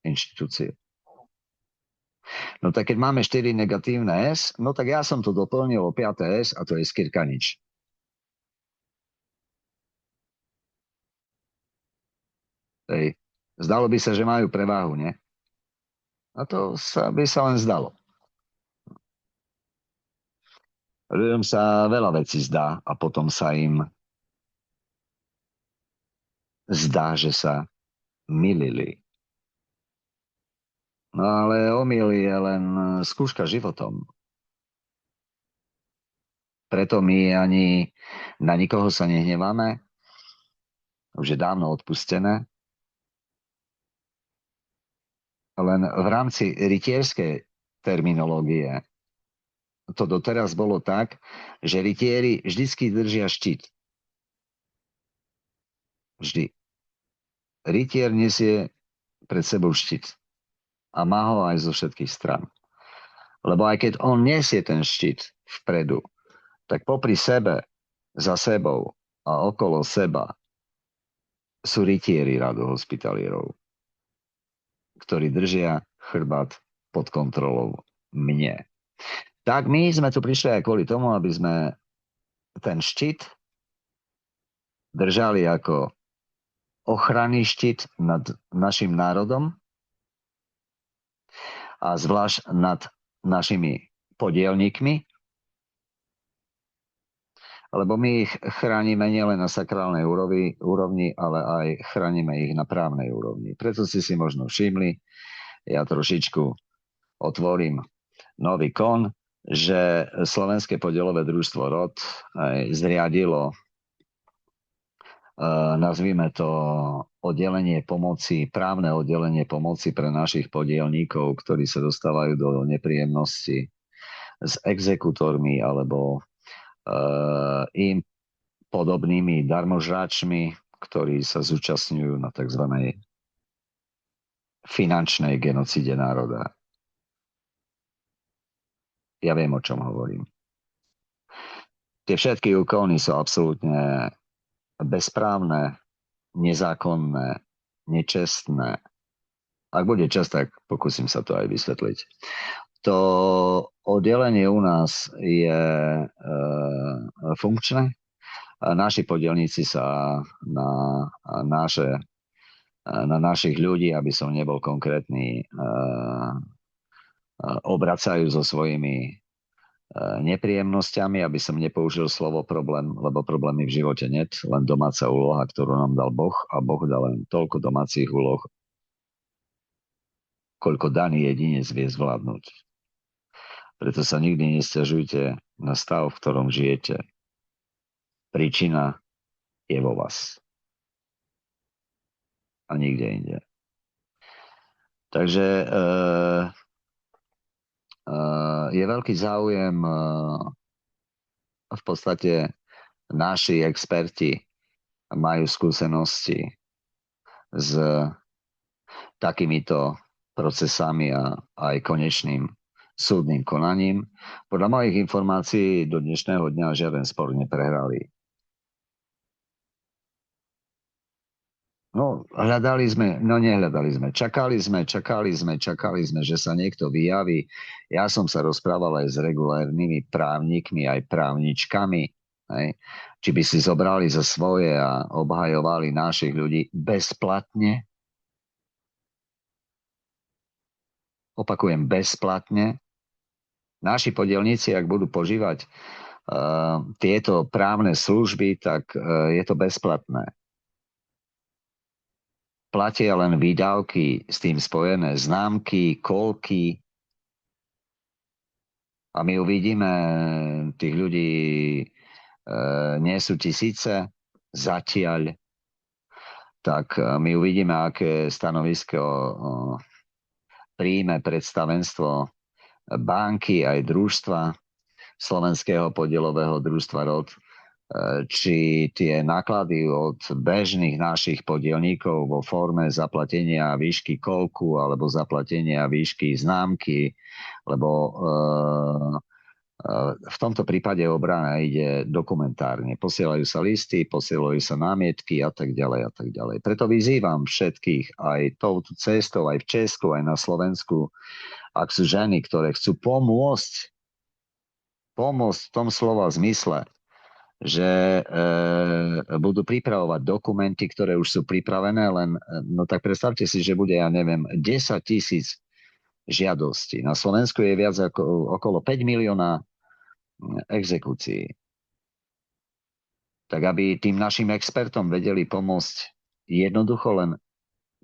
inštitúciu. No tak keď máme 4 negatívne S, no tak ja som to doplnil o 5. S a to je skyrkanič. Zdalo by sa, že majú preváhu, nie? A to by sa len zdalo. Ľuďom sa veľa vecí zdá a potom sa im zdá, že sa mýlili. No ale omyl je len skúška životom. Preto my ani na nikoho sa nehneváme. Už je dávno odpustené. Len v rámci rytierskej terminológie to doteraz bolo tak, že rytieri vždycky držia štít. Vždy. Rytier nesie pred sebou štít. A má ho aj zo všetkých stran. Lebo aj keď on nesie ten štít vpredu, tak popri sebe, za sebou a okolo seba sú rytieri radu hospitalierov, ktorí držia chrbát pod kontrolou mne. Tak my sme tu prišli aj kvôli tomu, aby sme ten štít držali ako ochranný štít nad našim národom a zvlášť nad našimi podielníkmi, lebo my ich chránime nielen na sakrálnej úrovni, ale aj chránime ich na právnej úrovni. Preto si možno všimli, ja trošičku otvorím nový kon, že Slovenské podielové družstvo ROD zriadilo, nazvime to oddelenie pomoci, právne oddelenie pomoci pre našich podielníkov, ktorí sa dostávajú do nepríjemnosti s exekútormi alebo im podobnými darmožráčmi, ktorí sa zúčastňujú na tzv. Finančnej genocíde národa. Ja viem, o čom hovorím. Tie všetky úkony sú absolútne bezprávne, nezákonné, nečestné. Ak bude čas, tak pokúsim sa to aj vysvetliť. To oddelenie u nás je funkčné. Naši podielníci sa na našich ľudí, aby som nebol konkrétny, obracajú so svojimi nepríjemnosťami, aby som nepoužil slovo problém, lebo problémy v živote net, len domáca úloha, ktorú nám dal Boh, a Boh dal len toľko domácich úloh, koľko daný jedinec vie zvládnuť. Preto sa nikdy nesťažujte na stav, v ktorom žijete. Príčina je vo vás. A nikde inde. Takže je veľký záujem, v podstate naši experti majú skúsenosti s takýmito procesami a aj konečným súdnym konaním. Podľa mojich informácií do dnešného dňa žiaden spor neprehrali. Nehľadali sme. Čakali sme, že sa niekto vyjaví. Ja som sa rozprával aj s regulárnymi právnikmi, aj právničkami, či by si zobrali za svoje a obhajovali našich ľudí bezplatne. Opakujem, bezplatne. Naši podielníci, ak budú požívať tieto právne služby, tak je to bezplatné. Platia len výdavky s tým spojené, známky, kolky. A my uvidíme, tých ľudí nie sú tisíce zatiaľ. Tak my uvidíme, aké stanovisko príjme predstavenstvo banky aj družstva, Slovenského podielového družstva ROD, či tie náklady od bežných našich podielníkov vo forme zaplatenia výšky kolku alebo zaplatenia výšky známky, lebo V tomto prípade obrana ide dokumentárne. Posielajú sa listy, posielajú sa námietky a tak ďalej a tak ďalej. Preto vyzývam všetkých aj touto cestou, aj v Česku, aj na Slovensku, ak sú ženy, ktoré chcú pomôcť v tom slova zmysle, že budú pripravovať dokumenty, ktoré už sú pripravené, len no tak predstavte si, že bude, ja neviem, 10 000 žiadostí. Na Slovensku je viac ako okolo 5 milióna exekúcií. Tak aby tým našim expertom vedeli pomôcť jednoducho len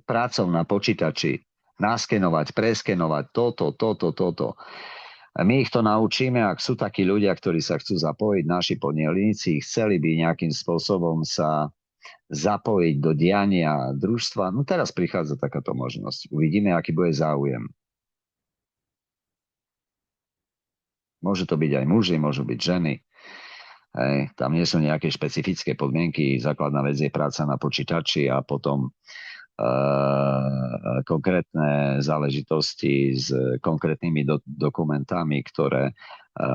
prácou na počítači naskenovať, preskenovať toto. A my ich to naučíme, ak sú takí ľudia, ktorí sa chcú zapojiť, naši podnielníci, chceli by nejakým spôsobom sa zapojiť do diania družstva. No teraz prichádza takáto možnosť. Uvidíme, aký bude záujem. Môžu to byť aj muži, môžu byť ženy. Hej, tam nie sú nejaké špecifické podmienky. Základná vec je práca na počítači a potom konkrétne záležitosti s konkrétnymi dokumentami, ktoré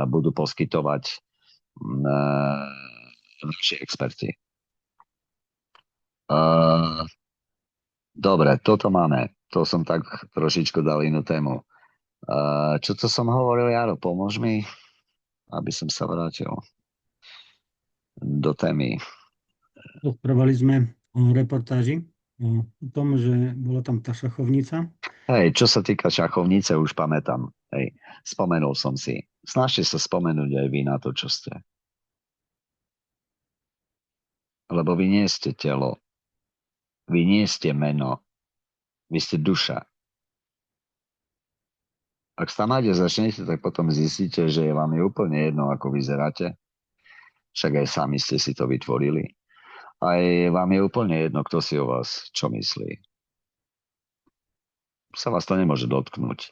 budú poskytovať naši experti. Dobre, toto máme. To som tak trošičku dal inú tému. Čo to som hovoril, Jaro? Pomôž mi, aby som sa vrátil do témy. Rozprávali sme o reportáži, o tom, že bola tam tá šachovnica. Hej, čo sa týka šachovnice, už pamätám. Hej, spomenul som si. Snažte sa spomenúť aj vy na to, čo ste. Lebo vy nie ste telo. Vy nie ste meno. Vy ste duša. Ak sa máte začnete, tak potom zistíte, že vám je úplne jedno, ako vyzeráte. Však aj sami ste si to vytvorili. Aj vám je úplne jedno, kto si o vás čo myslí. Sa vás to nemôže dotknúť.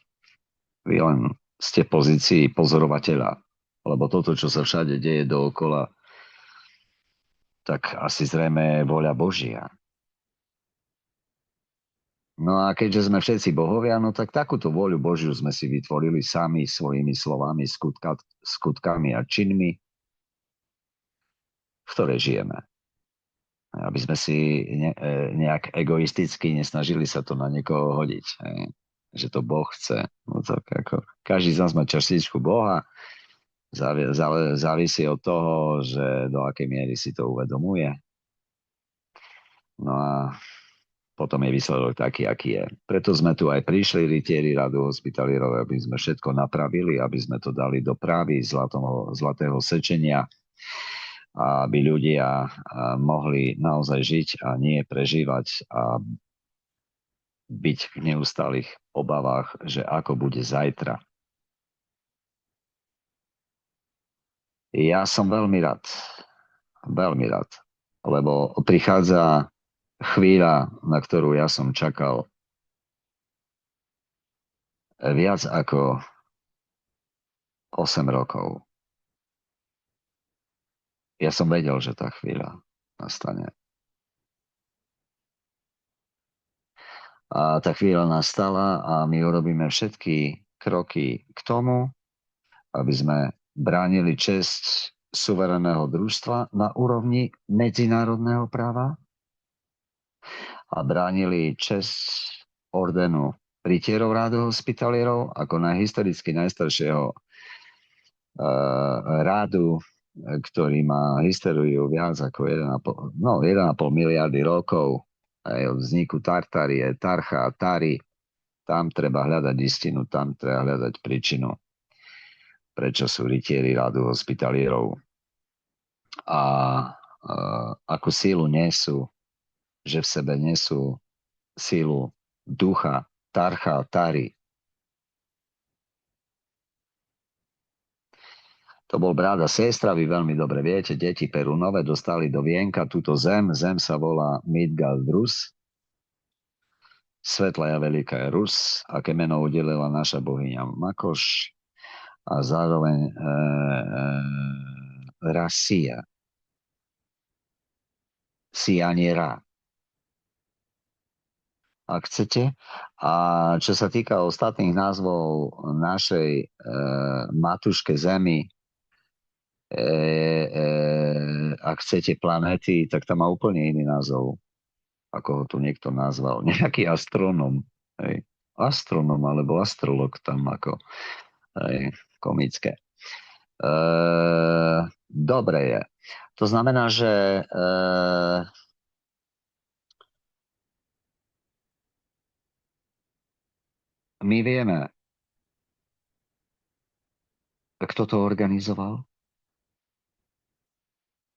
Vy len ste v pozícii pozorovateľa. Lebo toto, čo sa všade deje dookola, tak asi zrejme je vôľa Božia. No a keďže sme všetci bohovia, no tak takúto vôľu Božiu sme si vytvorili sami svojimi slovami, skutkami a činmi, v ktorej žijeme. Aby sme si nejak egoisticky nesnažili sa to na niekoho hodiť. Že to Boh chce. No tak ako, každý z nás má častičku Boha. Závisí od toho, že do akej miery si to uvedomuje. No a potom je výsledok taký, aký je. Preto sme tu aj prišli, rytieri Radu hospitalierov, aby sme všetko napravili, aby sme to dali do právy zlatého sečenia, aby ľudia mohli naozaj žiť a nie prežívať a byť v neustálých obavách, že ako bude zajtra. Ja som veľmi rád, lebo prichádza chvíľa, na ktorú ja som čakal viac ako 8 rokov. Ja som vedel, že tá chvíľa nastane. A tá chvíľa nastala a my urobíme všetky kroky k tomu, aby sme bránili česť suverénneho družstva na úrovni medzinárodného práva a bránili česť ordenu rytierov Rádu hospitalierov ako historicky najstaršieho rádu, ktorý má históriu viac ako 1,5 miliardy rokov. Aj od vzniku Tartarie, Tarcha, Tari. Tam treba hľadať istinu, tam treba hľadať príčinu, prečo sú rytieri Rádu hospitalierov. A akú sílu nesú, že v sebe nesú sílu ducha Tarcha, Tari. To bol brat a sestra, vy veľmi dobre viete, deti Perunové dostali do vienka túto zem. Zem sa volá Midgard Rus. Svetlá a veľká je Rus, aké meno udelila naša bohyňa Makoš a zároveň Rasia. Sianiera. Ak chcete. A čo sa týka ostatných názvov našej matuške zemi, ak chcete planéty, tak tam má úplne iný názov, ako ho tu niekto nazval. Nejaký astronóm. Hej. Astronom alebo astrolog tam ako komické. Dobre je. To znamená, že my vieme, kto to organizoval.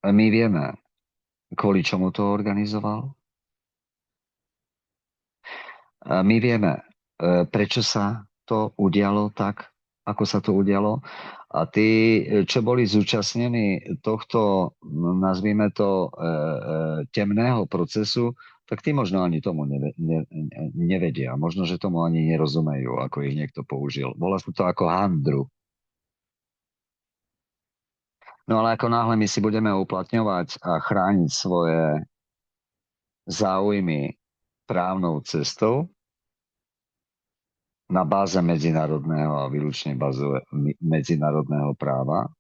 My vieme, kvôli čomu to organizoval. My vieme, prečo sa to udialo tak, ako sa to udialo. A tí, čo boli zúčastnení tohto, nazvime to, temného procesu, tak tí možno ani tomu nevedia. Možno, že tomu ani nerozumejú, ako ich niekto použil. Volá sa to ako handru. No ale ako náhle my si budeme uplatňovať a chrániť svoje záujmy právnou cestou, na báze medzinárodného a výlučne báze medzinárodného práva,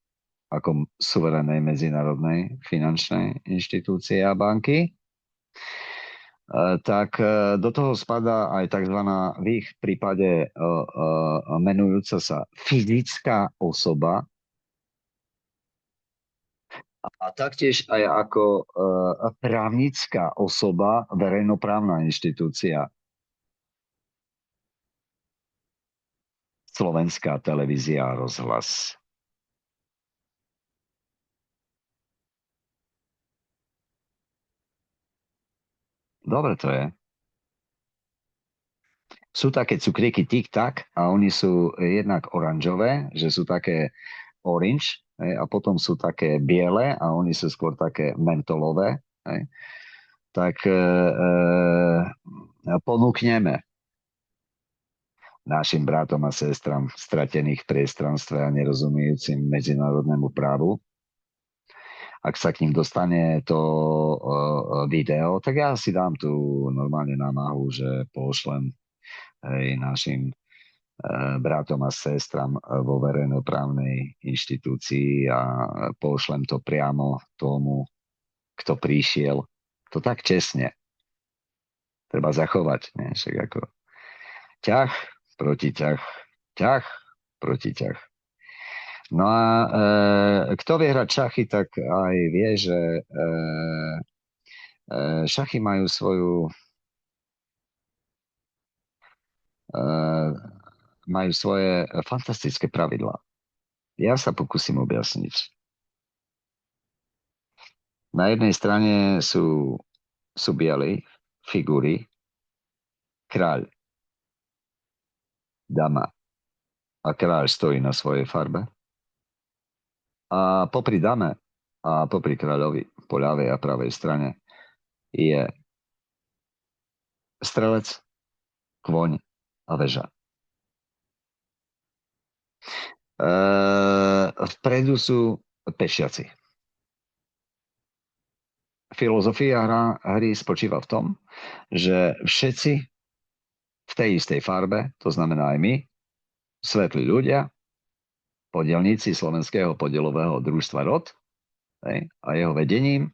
ako suverénnej medzinárodnej finančnej inštitúcie a banky, tak do toho spadá aj tzv. V ich prípade menujúca sa fyzická osoba a taktiež aj ako právnická osoba verejnoprávna inštitúcia. Slovenská televízia a rozhlas. Dobre to je. Sú také cukríky tic-tac a oni sú jednak oranžové, že sú také orange, a potom sú také biele a oni sú skôr také mentolové. Tak ponúkneme našim bratom a sestram stratených v priestranstve a nerozumejúcim medzinárodnému právu. Ak sa k ním dostane to video, tak ja si dám tu normálne námahu, že pošlem našim bratom a sestram vo verejnoprávnej inštitúcii a pošlem to priamo tomu, kto prišiel. To tak čestne. Treba zachovať. Nie? Však ako ťah proti ťah, ťah proti ťah. No a kto vie hrať šachy, tak aj vie, že šachy majú majú svoje fantastické pravidlá. Ja sa pokúsim objasniť. Na jednej strane sú bieli figúry, kráľ, dama a kráľ stojí na svojej farbe. A popri dame a popri kráľovi po ľavej a pravej strane je strelec, kôň a väža. Vpredu sú pešiaci. Filozofia hry spočíva v tom, že všetci v tej istej farbe, to znamená aj my, svetlí ľudia, podielníci Slovenského podielového družstva ROD a jeho vedením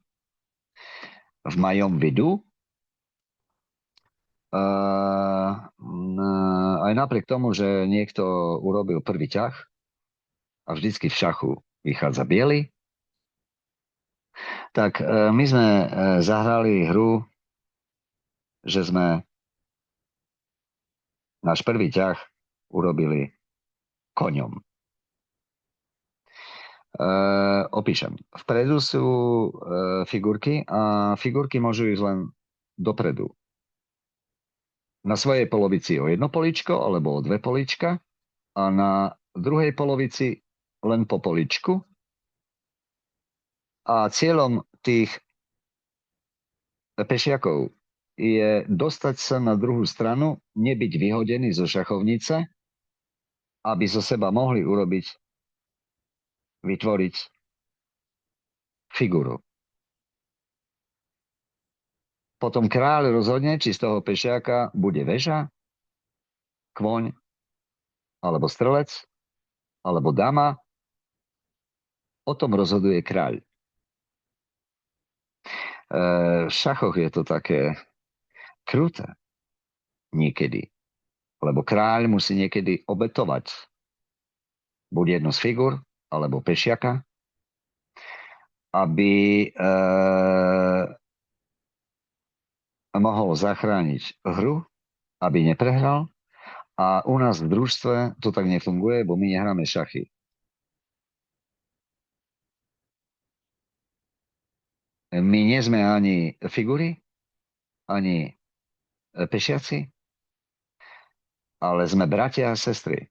v majom vidu aj napriek tomu, že niekto urobil prvý ťah a vždycky v šachu vychádza biely, tak my sme zahrali hru, že sme náš prvý ťah urobili koňom. Opíšem. Vpredu sú figurky a figurky môžu ísť len dopredu. Na svojej polovici o jedno políčko alebo o dve políčka a na druhej polovici len po políčku. A cieľom tých pešiakov je dostať sa na druhú stranu, nebyť vyhodený zo šachovnice, aby zo seba mohli vytvoriť figuru. Potom kráľ rozhodne, či z toho pešiaka bude väža, kôň, alebo strelec, alebo dama. O tom rozhoduje kráľ. V šachoch je to také kruté niekedy, lebo kráľ musí niekedy obetovať buď jednu z figur, alebo pešiaka, aby mohol zachrániť hru, aby neprehral. A u nás v družstve to tak nefunguje, bo my nehráme šachy. My nie sme ani figury, ani pešiaci, ale sme bratia a sestry.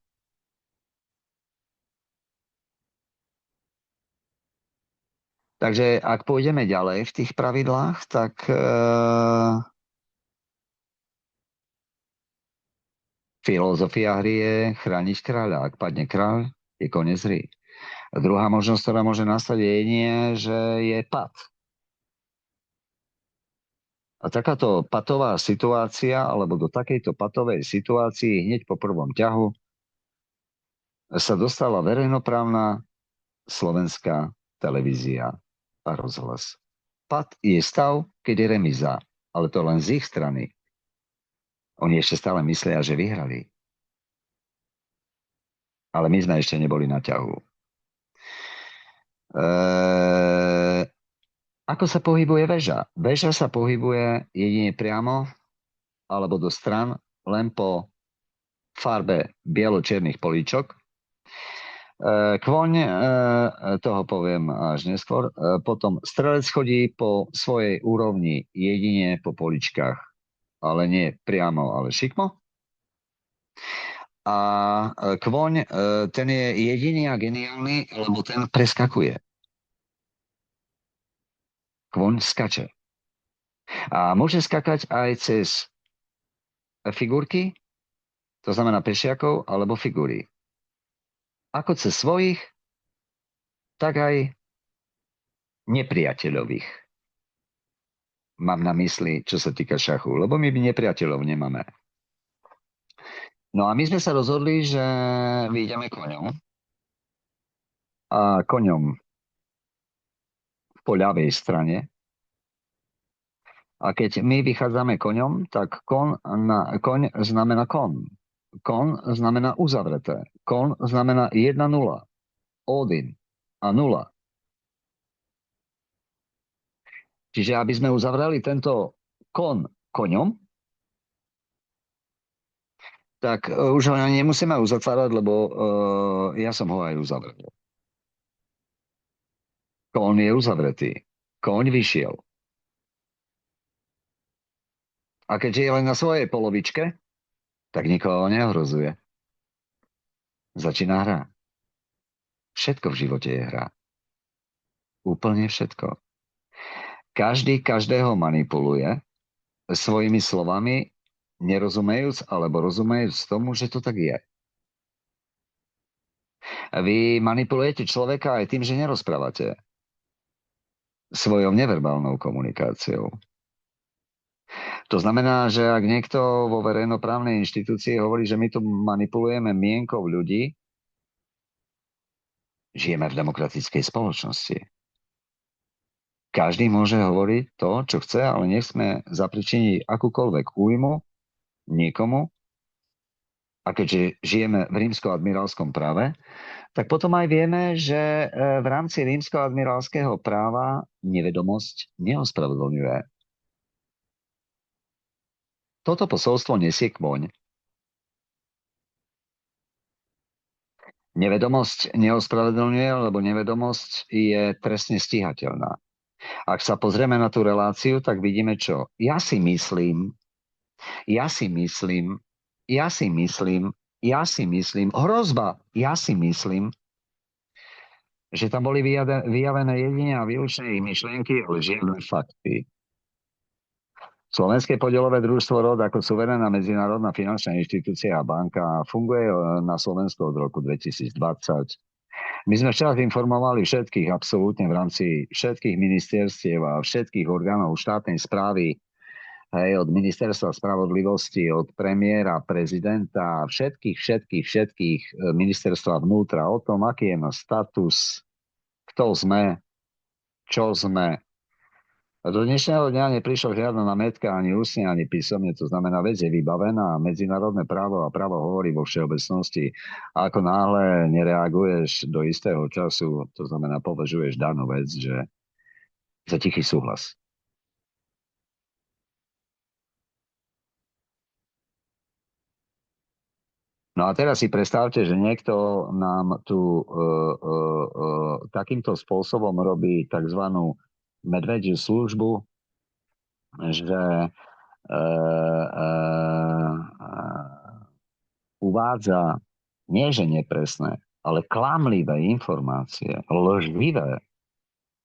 Takže ak pôjdeme ďalej v tých pravidlách, tak filozofia hry je chrániť kráľa. Ak padne kráľ, je koniec hry. A druhá možnosť, ktorá môže nastať, je jedine, že je pad. A takáto patová situácia, alebo do takejto patovej situácii hneď po prvom ťahu sa dostala verejnoprávna slovenská televízia a rozhlas. Pad je stav, keď je remiza, ale to len z ich strany. Oni ešte stále myslia, že vyhrali. Ale my sme ešte neboli na ťahu. Ako sa pohybuje väža? Väža sa pohybuje jedine priamo alebo do stran len po farbe bielo-čiernych políčok. Kvoň, toho poviem až neskôr. Potom strelec chodí po svojej úrovni jedine po poličkách, ale nie priamo, ale šikmo. A kvoň, ten je jediný a geniálny, lebo ten preskakuje. Kvoň skače. A môže skakať aj cez figurky, to znamená pešiakov, alebo figúry. Ako cez svojich, tak aj nepriateľových. Mám na mysli, čo sa týka šachu, lebo my nepriateľov nemáme. No a my sme sa rozhodli, že vyjdeme koňom. A koňom po ľavej strane. A keď my vychádzame koňom, tak koň znamená kon. Kon znamená uzavreté. Kon znamená 1-0. Odin a 0. Čiže aby sme uzavreli tento kon koňom, tak už ho nemusíme uzatvárať, lebo ja som ho aj uzavrel. Kón je uzavretý. Kóň vyšiel. A keďže je len na svojej polovičke, tak nikoho neohrozuje. Začína hra. Všetko v živote je hra. Úplne všetko. Každý každého manipuluje svojimi slovami, nerozumejúc alebo rozumejúc tomu, že to tak je. Vy manipulujete človeka aj tým, že nerozprávate. Svojou neverbálnou komunikáciou. To znamená, že ak niekto vo verejnoprávnej inštitúcii hovorí, že my tu manipulujeme mienkou ľudí, žijeme v demokratickej spoločnosti. Každý môže hovoriť to, čo chce, ale nechceme zapričiniť akúkoľvek újmu niekomu. A keďže žijeme v rímsko-admirálskom práve, tak potom aj vieme, že v rámci rímsko-admirálskeho práva nevedomosť neospravedlňuje. Toto posolstvo nesie kvoň. Nevedomosť neospravedlňuje, lebo nevedomosť je trestne stíhateľná. Ak sa pozrieme na tú reláciu, tak vidíme čo? Ja si myslím, hrozba, ja si myslím, že tam boli vyjavené jedine a výlučné ich myšlienky, ale žiadne fakty. Slovenské podielové družstvo ROD ako suverénna medzinárodná finančná inštitúcia a banka funguje na Slovensku od roku 2020. My sme včas informovali všetkých absolútne v rámci všetkých ministerstiev a všetkých orgánov štátnej správy, hej, od ministerstva spravodlivosti, od premiéra, prezidenta, všetkých ministerstva vnútra o tom, aký je náš status, kto sme, čo sme. A do dnešného dňa neprišla žiadna námietka ani ústne, ani písomne, to znamená, vec je vybavená, medzinárodné právo a právo hovorí vo všeobecnosti. A ako náhle nereaguješ do istého času, to znamená, považuješ danú vec, že za tichý súhlas. No a teraz si predstavte, že niekto nám tu takýmto spôsobom robí tzv. Medvediu službu, že uvádza nie že nepresné, ale klamlivé informácie, lžvivé,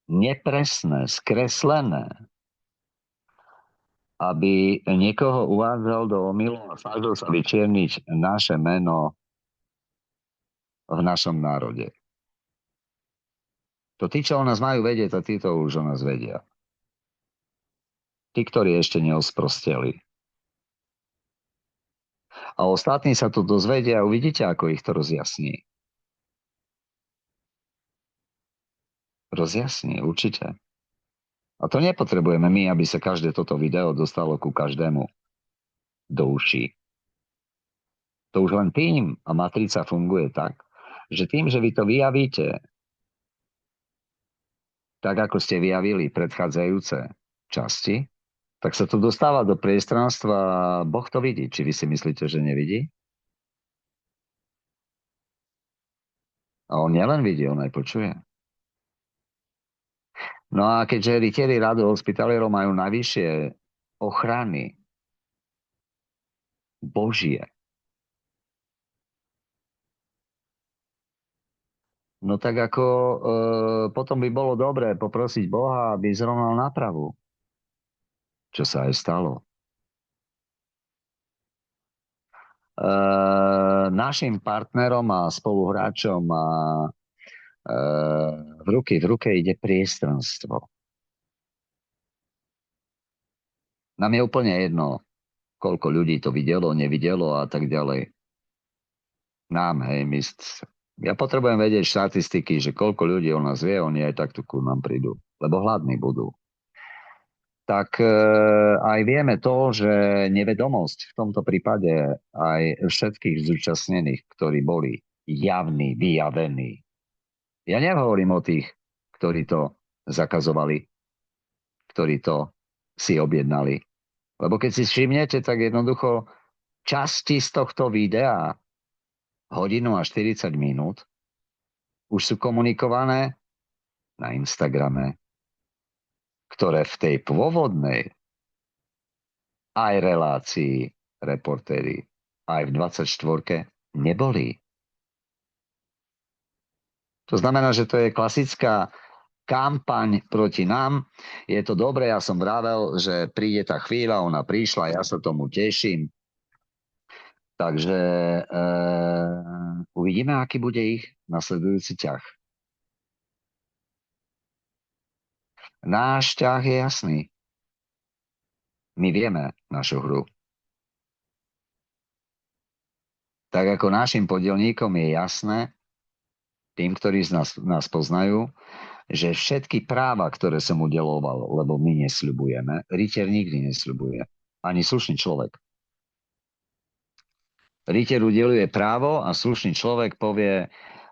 nepresné, skreslené, aby niekoho uvádzal do omylu a snažil sa vyčierniť naše meno v našom národe. To tí, čo o nás majú vedieť, a tí to už o nás vedia. Tí, ktorí ešte neosprosteli. A ostatní sa to dozvedia a uvidíte, ako ich to rozjasní. Rozjasní, určite. A to nepotrebujeme my, aby sa každé toto video dostalo ku každému do uší. To už len tým, a matrica funguje tak, že tým, že vy to vyjavíte, tak ako ste vyjavili predchádzajúce časti, tak sa to dostáva do priestranstva, Boh to vidí. Či vy si myslíte, že nevidí? A on nielen vidí, on aj počuje. No a keďže rytieri radu hospitalierov majú najvyššie ochrany Božie, no tak ako potom by bolo dobré poprosiť Boha, aby zrovnal nápravu. Čo sa aj stalo. Našim partnerom a spoluhráčom v ruke ide priestranstvo. Nám je úplne jedno, koľko ľudí to videlo, nevidelo a tak ďalej. Nám, hej, ja potrebujem vedieť štatistiky, že koľko ľudí o nás vie, oni aj takto ku nám prídu, lebo hladní budú. Tak aj vieme to, že nevedomosť v tomto prípade aj všetkých zúčastnených, ktorí boli javní, vyjavení. Ja nehovorím o tých, ktorí to zakazovali, ktorí to si objednali. Lebo keď si všimnete, tak jednoducho časti z tohto videa, hodinu a 40 minút, už sú komunikované na Instagrame, ktoré v tej pôvodnej aj relácii reportéri, aj v 24 neboli. To znamená, že to je klasická kampaň proti nám. Je to dobré, ja som vravel, že príde tá chvíľa, ona prišla, ja sa tomu teším. Takže uvidíme, aký bude ich nasledujúci ťah. Náš ťah je jasný. My vieme našu hru. Tak ako našim podielníkom je jasné, tým, ktorí z nás poznajú, že všetky práva, ktoré som udeloval, lebo my nesľubujeme, rytier nikdy nesľubuje. Ani slušný človek. Rytier udeluje právo a slušný človek povie,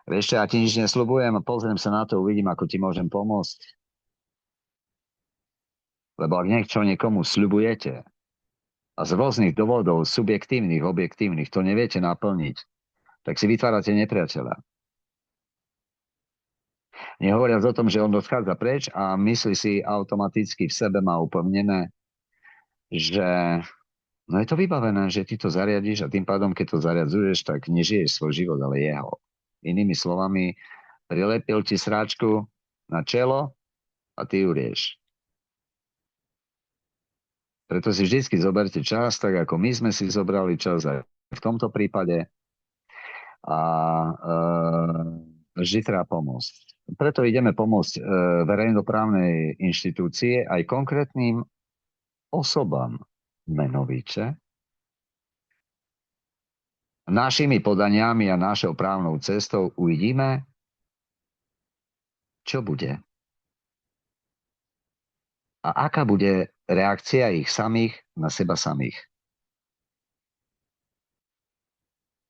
vieš čo, ja ti nič nesľubujem a pozriem sa na to, uvidím, ako ti môžem pomôcť. Lebo ak niečo niekomu sľubujete a z rôznych dôvodov, subjektívnych, objektívnych, to neviete naplniť, tak si vytvárate nepriateľa. Nehovoriac o tom, že on odchádza preč a myslí si automaticky v sebe, má upevnené, že no je to vybavené, že ty to zariadiš a tým pádom, keď to zariadzuješ, tak nežiješ svoj život, ale jeho. Inými slovami, prilepil ti sráčku na čelo a ty ju rieš. Preto si vždycky zoberte čas, tak ako my sme si zobrali čas aj v tomto prípade a vždy treba pomôcť. Preto ideme pomôcť verejnoprávnej inštitúcie aj konkrétnym osobám menovite. Našimi podaniami a našou právnou cestou uvidíme, čo bude? A aká bude reakcia ich samých na seba samých?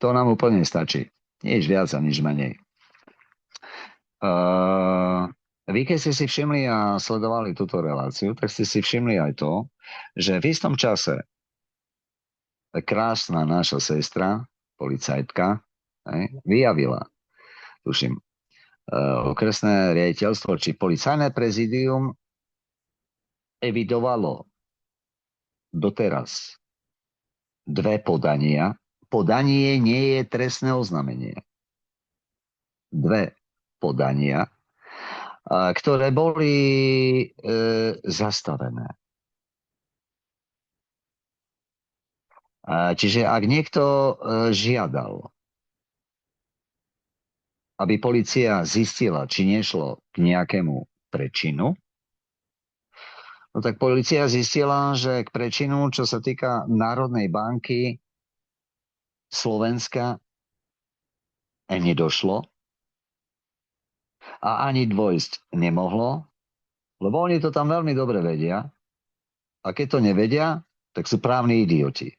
To nám úplne stačí. Nič viac a nič menej. Vy, keď ste si všimli a sledovali túto reláciu, tak ste si všimli aj to, že v istom čase krásna naša sestra, policajtka, vyjavila, tuším, okresné riaditeľstvo, či policajné prezidium evidovalo doteraz 2 podania. Podanie nie je trestné oznámenie. 2 podania, ktoré boli zastavené. Čiže ak niekto žiadal, aby polícia zistila, či nešlo k nejakému prečinu, no tak polícia zistila, že k prečinu, čo sa týka Národnej banky Slovenska, nedošlo a ani dôjsť nemohlo, lebo oni to tam veľmi dobre vedia a keď to nevedia, tak sú právni idioti.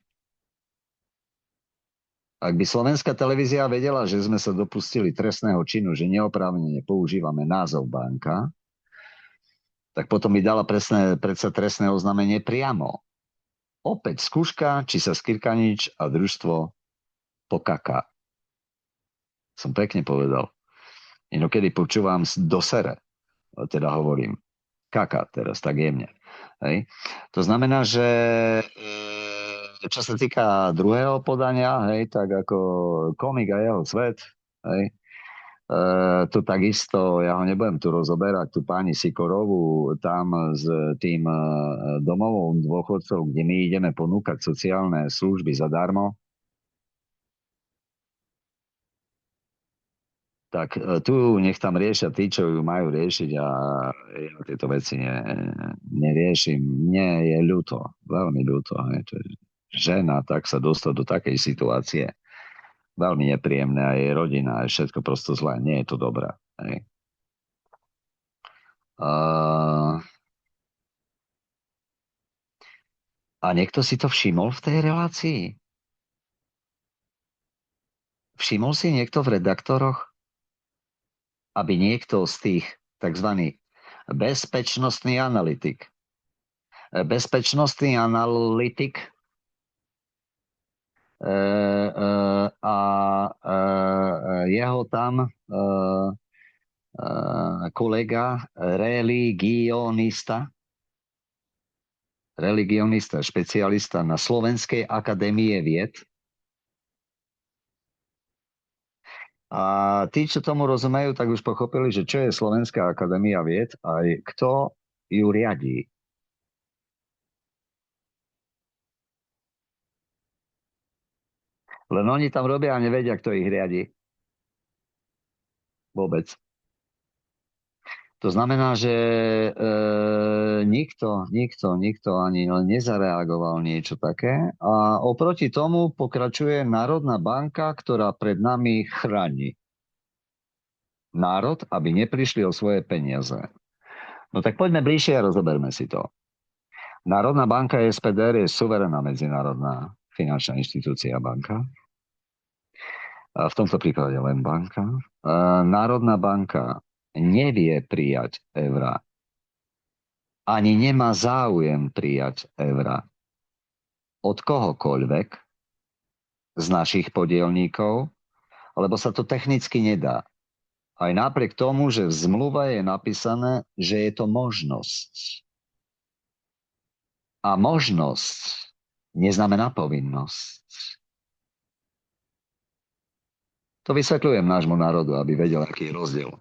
Ak by slovenská televízia vedela, že sme sa dopustili trestného činu, že neoprávnene používame názov banka, tak potom by dala predsa trestné oznámenie priamo. Opäť skúška, či sa Skirkanič a družstvo pokaká. Som pekne povedal. Inokedy počúvam do sere, teda hovorím kaká teraz, tak jemne. Hej. To znamená, že čo sa týka druhého podania, hej, tak ako komik a jeho svet, hej, tu takisto, ja ho nebudem tu rozoberať, tu pani Sikorovú tam s tým domovom dôchodcov, kde my ideme ponúkať sociálne služby zadarmo, tak tu nech tam riešia tí, čo ju majú riešiť a ja tieto veci neriešim. Mne je ľúto, veľmi ľúto. Žena tak sa dostať do takej situácie. Veľmi nepríjemné a jej rodina je všetko prosto zlé. Nie je to dobré. A niekto si to všimol v tej relácii? Všimol si niekto v redaktoroch, aby niekto z tých tzv. Bezpečnostný analytik a jeho tam kolega religionista, špecialista na Slovenskej akadémie vied. A tí, čo tomu rozumejú, tak už pochopili, že čo je Slovenská akadémia vied a kto ju riadí. Len oni tam robia a nevedia, kto ich riadi. Vôbec. To znamená, že nikto ani nezareagoval niečo také. A oproti tomu pokračuje Národná banka, ktorá pred nami chráni národ, aby neprišli o svoje peniaze. No tak poďme bližšie a rozoberme si to. Národná banka SPDR je suverénna medzinárodná finančná inštitúcia banka. A v tomto prípade len banka. Národná banka nevie prijať eura. Ani nemá záujem prijať eura od kohokoľvek z našich podielníkov, lebo sa to technicky nedá. Aj napriek tomu, že v zmluve je napísané, že je to možnosť. A možnosť neznamená povinnosť. To vysvetľujem nášmu národu, aby vedel, aký je rozdiel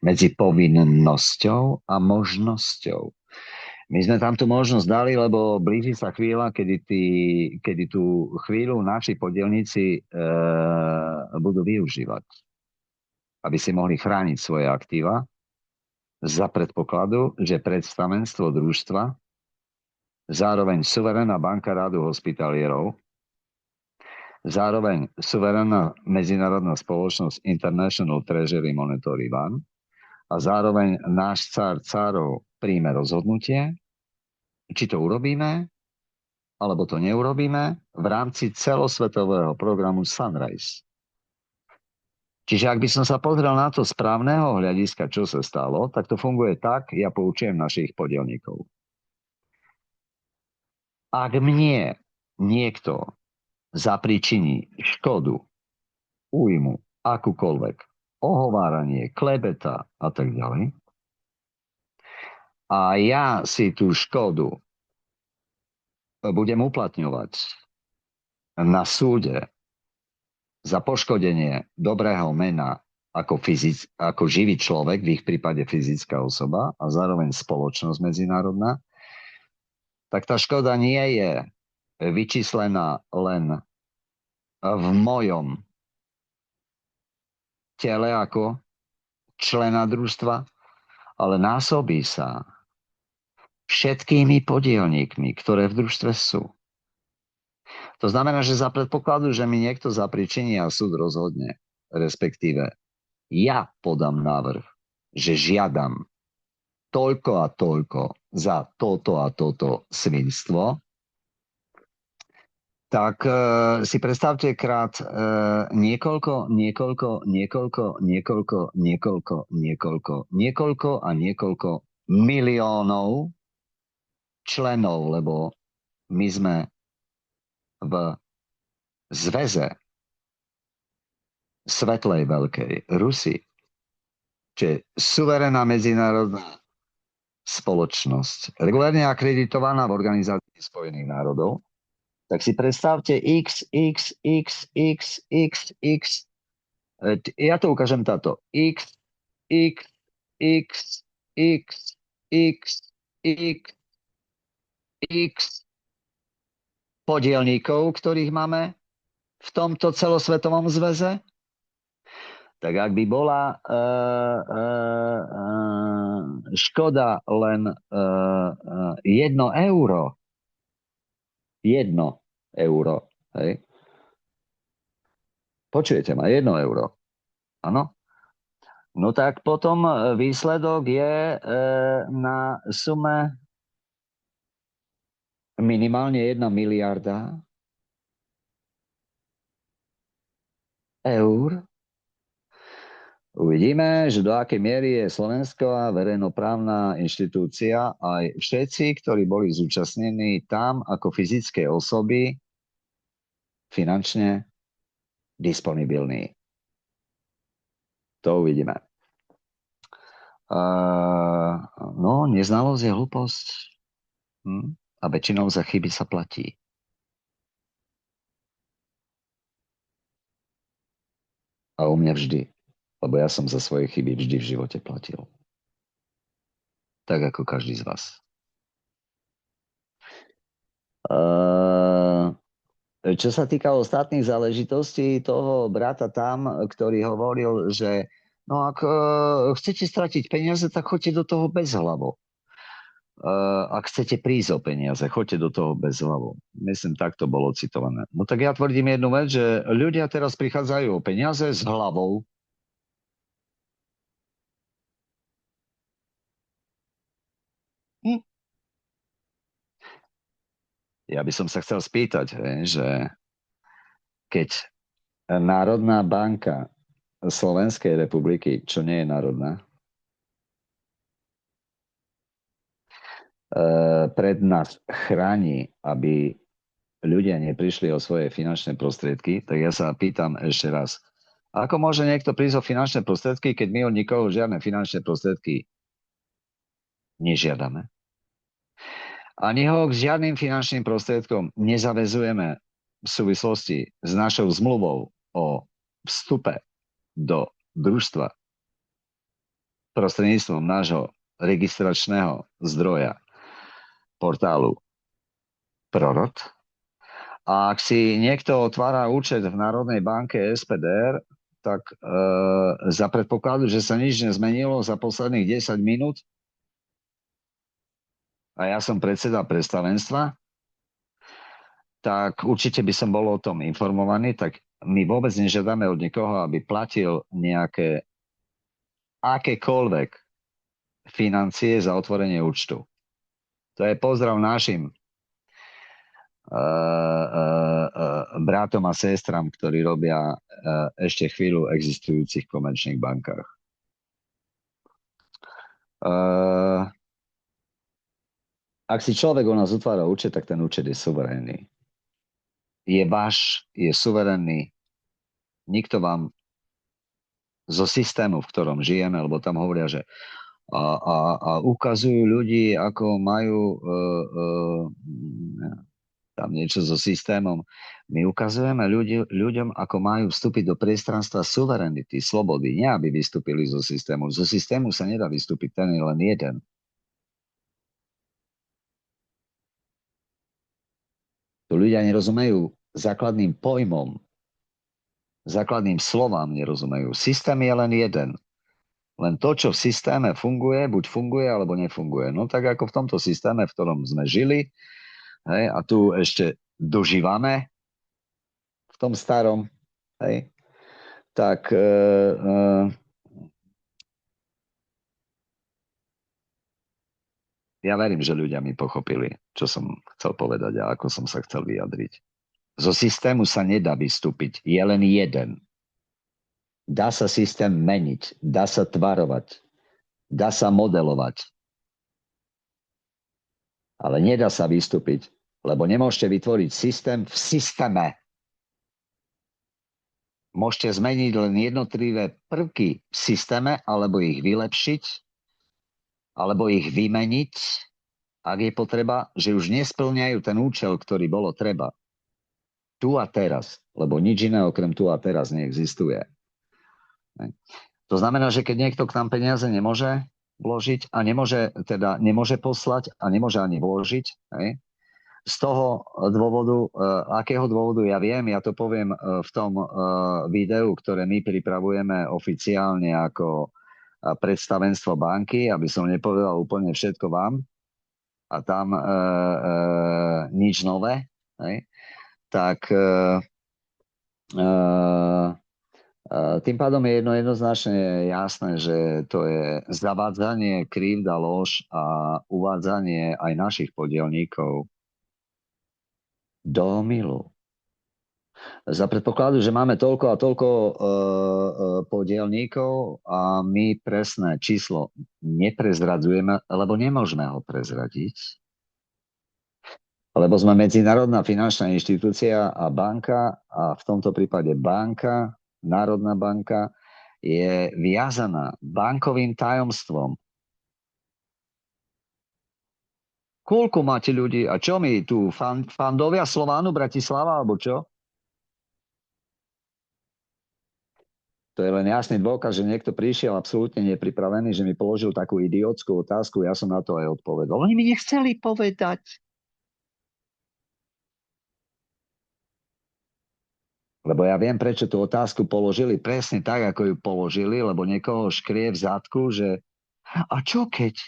medzi povinnosťou a možnosťou. My sme tam tú možnosť dali, lebo blíži sa chvíľa, kedy tú chvíľu naši podielníci budú využívať, aby si mohli chrániť svoje aktíva za predpokladu, že predstavenstvo družstva, zároveň suverénna banka rádu hospitalierov, zároveň suverénna medzinárodná spoločnosť International Treasury Monetary Fund a zároveň náš cárov príjme rozhodnutie, či to urobíme, alebo to neurobíme v rámci celosvetového programu Sunrise. Čiže ak by som sa pozrel na to správneho hľadiska, čo sa stalo, tak to funguje tak, ja poučujem našich podielníkov. Ak mne niekto zapričiní škodu, újmu, akúkoľvek, ohováranie, klebeta a tak ďalej, a ja si tú škodu budem uplatňovať na súde za poškodenie dobrého mena ako živý človek, v ich prípade fyzická osoba a zároveň spoločnosť medzinárodná, tak tá škoda nie je vyčíslená len v mojom tele ako člena družstva, ale násobí sa všetkými podielníkmi, ktoré v družstve sú. To znamená, že za predpokladu, že mi niekto zapričiní a súd rozhodne, respektíve ja podám návrh, že žiadam toľko a toľko za toto a toto svinstvo, tak si predstavte krát niekoľko miliónov členov, lebo my sme v zväze Svetlej Veľkej Rusy, čo je suverénna medzinárodná spoločnosť, regulárne akreditovaná v Organizácii spojených národov, tak si predstavte ja to ukážem táto, podielníkov, ktorých máme v tomto celosvetovom zväze, tak ak by bola škoda len 1 euro, hej? Počujete ma, 1 euro, áno? No tak potom výsledok je na sume minimálne 1 miliarda eur. Uvidíme, že do akej miery je slovenská verejnoprávna inštitúcia aj všetci, ktorí boli zúčastnení tam ako fyzické osoby finančne disponibilní. To uvidíme. No, neznalosť je hlúposť. A väčšinou za chyby sa platí. A u mňa vždy. Lebo ja som za svoje chyby vždy v živote platil. Tak ako každý z vás. Čo sa týka ostatných záležitostí toho brata tam, ktorý hovoril, že no ak chcete stratiť peniaze, tak choďte do toho bezhlavo. Ak chcete prísť o peniaze, choďte do toho bezhlavo. Myslím, tak to bolo citované. No tak ja tvrdím jednu vec, že ľudia teraz prichádzajú o peniaze s hlavou. Ja by som sa chcel spýtať, že keď Národná banka Slovenskej republiky, čo nie je národná, pred nás chráni, aby ľudia neprišli o svoje finančné prostriedky, tak ja sa pýtam ešte raz, ako môže niekto prísť o finančné prostriedky, keď my od nikoho žiadne finančné prostriedky nežiadame? Ani ho k žiadnym finančným prostriedkom nezavezujeme v súvislosti s našou zmluvou o vstupe do družstva prostredníctvom nášho registračného zdroja portálu Prorod. A ak si niekto otvára účet v Národnej banke SPDR, tak za predpokladu, že sa nič nezmenilo za posledných 10 minút, a ja som predseda predstavenstva, tak určite by som bol o tom informovaný, tak my vôbec nežiadame od nikoho, aby platil nejaké akékoľvek financie za otvorenie účtu. To je pozdrav našim bratom a sestram, ktorí robia ešte chvíľu existujúcich komerčných bankách. Ak si človek u nás utvára účet, tak ten účet je suverénny. Je váš, je suverénny. Nikto vám zo systému, v ktorom žijeme, lebo tam hovoria, že a ukazujú ľudí, ako majú tam niečo so systémom. My ukazujeme ľuďom, ako majú vstúpiť do priestranstva suverenity, slobody, nie aby vystúpili zo systému. Zo systému sa nedá vystúpiť, ten je len jeden. Tu ľudia nerozumejú základným pojmom, základným slovám nerozumejú. Systém je len jeden. Len to, čo v systéme funguje, buď funguje, alebo nefunguje. No tak ako v tomto systéme, v ktorom sme žili, hej, a tu ešte dožívame, v tom starom, hej, tak ja verím, že ľudia mi pochopili, čo som chcel povedať a ako som sa chcel vyjadriť. Zo systému sa nedá vystúpiť, je len jeden. Dá sa systém meniť, dá sa tvarovať, dá sa modelovať. Ale nedá sa vystúpiť, lebo nemôžete vytvoriť systém v systéme. Môžete zmeniť len jednotlivé prvky v systéme, alebo ich vylepšiť, alebo ich vymeniť, ak je potreba, že už nesplňajú ten účel, ktorý bolo treba. Tu a teraz, lebo nič iné okrem tu a teraz neexistuje. To znamená, že keď niekto k nám peniaze nemôže vložiť a nemôže poslať a nemôže ani vložiť, z toho dôvodu, akého dôvodu ja viem, ja to poviem v tom videu, ktoré my pripravujeme oficiálne ako predstavenstvo banky, aby som nepovedal úplne všetko vám a tam nič nové, tak tým pádom je jednoznačne jasné, že to je zavádzanie, krivda, lož a uvádzanie aj našich podielníkov do omylu. Za predpokladu, že máme toľko a toľko podielníkov a my presné číslo neprezradzujeme, lebo nemôžeme ho prezradiť, lebo sme medzinárodná finančná inštitúcia a banka, a v tomto prípade banka, Národná banka, je viazaná bankovým tajomstvom. Koľko máte ľudí? A čo my tu? Fandovia Slovánu Bratislava, alebo čo? To je len jasný dôkaz, že niekto prišiel absolútne nepripravený, že mi položil takú idiotskú otázku, ja som na to aj odpovedal. Oni mi nechceli povedať. Lebo ja viem, prečo tú otázku položili presne tak, ako ju položili, lebo niekoho škrie v zadku, že a čo keď?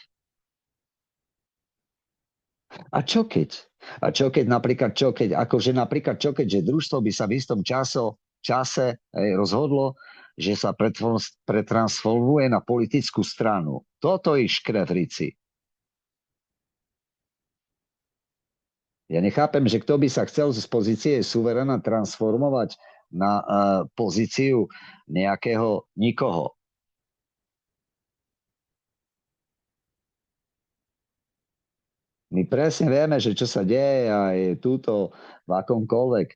A čo keď? A čo keď napríklad, čo keď, že družstvo by sa v istom čase rozhodlo, že sa pretransformuje na politickú stranu. Toto ich škre v rici. Ja nechápem, že kto by sa chcel z pozície suveréna transformovať na pozíciu nejakého nikoho. My presne vieme, že čo sa deje aj túto v akomkoľvek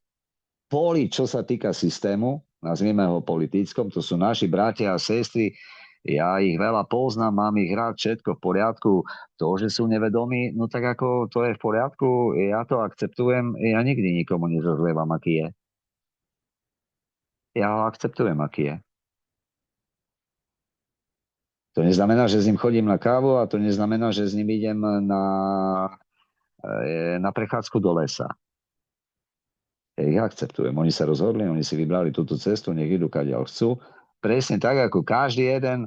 poli, čo sa týka systému, nazvime ho politickom, to sú naši bratia a sestry, ja ich veľa poznám, mám ich rád, všetko v poriadku. To, že sú nevedomí, no tak ako to je v poriadku, ja to akceptujem, ja nikdy nikomu nezazlievam, aký je. Ja ho akceptujem, aký je. To neznamená, že s ním chodím na kávu a to neznamená, že s ním idem na prechádzku do lesa. Ja ich akceptujem. Oni sa rozhodli, oni si vybrali túto cestu, nech idú kadiaľ chcú. Presne tak, ako každý jeden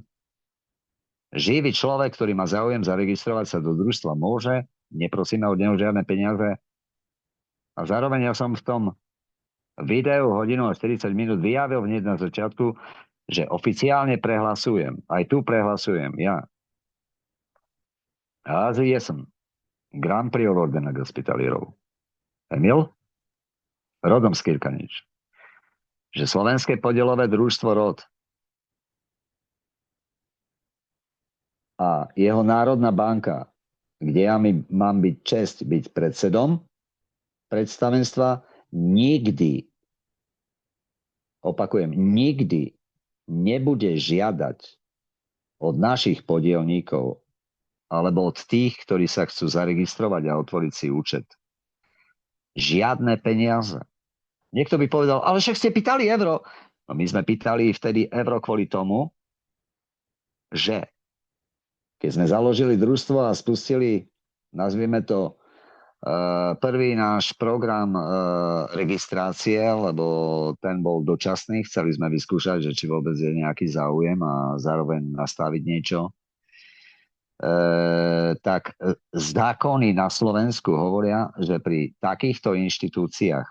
živý človek, ktorý má záujem zaregistrovať sa do družstva, môže. Neprosíme od neho žiadne peniaze. A zároveň ja som v tom videu hodinu a 40 minút vyjavil hneď na začiatku, že oficiálne prehlasujem. Aj tu prehlasujem ja. Azi jesam Grand Prior ordena gospitalierov. Emil? Rodom z Kirkanič. Že Slovenské podielové družstvo ROD a jeho Národná banka, kde ja mám byť česť byť predsedom predstavenstva, nikdy, opakujem, nikdy nebude žiadať od našich podielníkov alebo od tých, ktorí sa chcú zaregistrovať a otvoriť si účet, žiadne peniaze. Niekto by povedal, ale však ste pýtali euro. No my sme pýtali vtedy euro kvôli tomu, že keď sme založili družstvo a spustili, nazvime to, prvý náš program registrácie, lebo ten bol dočasný, chceli sme vyskúšať, že či vôbec je nejaký záujem a zároveň nastaviť niečo, tak zákony na Slovensku hovoria, že pri takýchto inštitúciách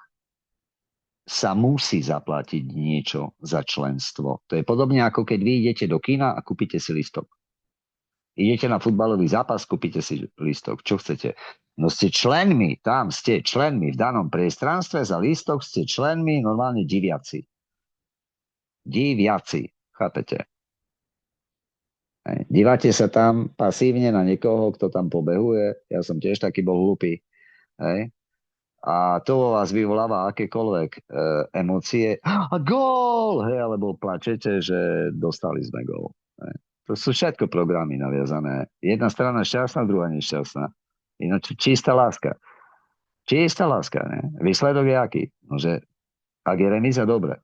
sa musí zaplatiť niečo za členstvo. To je podobne ako keď vy idete do kina a kúpite si listok. Idete na futbalový zápas, kúpite si listok. Čo chcete? No ste členmi, tam ste členmi v danom priestranstve, za listok ste členmi normálne diviaci. Diviaci, chápete? Dívate sa tam pasívne na niekoho, kto tam pobehuje. Ja som tiež taký bol hlupý. Hej? A to vo vás vyvoláva akékoľvek emócie. A gól! Hej, alebo plačete, že dostali sme gól. Hej. To sú všetko programy naviazané. Jedna strana šťastná, druhá nešťastná. Ináč čistá láska. Čistá láska, ne? Výsledok je aký? No, že ak je remíza, dobre.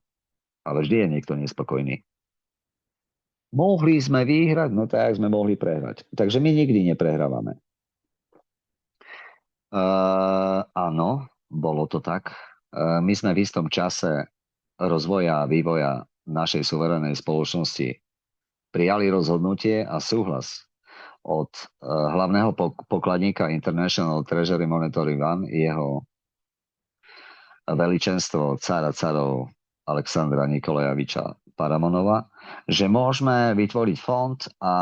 Ale vždy je niekto nespokojný. Mohli sme vyhrať, no tak sme mohli prehrať. Takže my nikdy neprehrávame. Áno, bolo to tak. My sme v istom čase rozvoja a vývoja našej suverénnej spoločnosti prijali rozhodnutie a súhlas od hlavného pokladníka International Treasury Monetary Fund, jeho veličenstvo cára carov Alexandra Nikolajeviča Paramonova, že môžeme vytvoriť fond a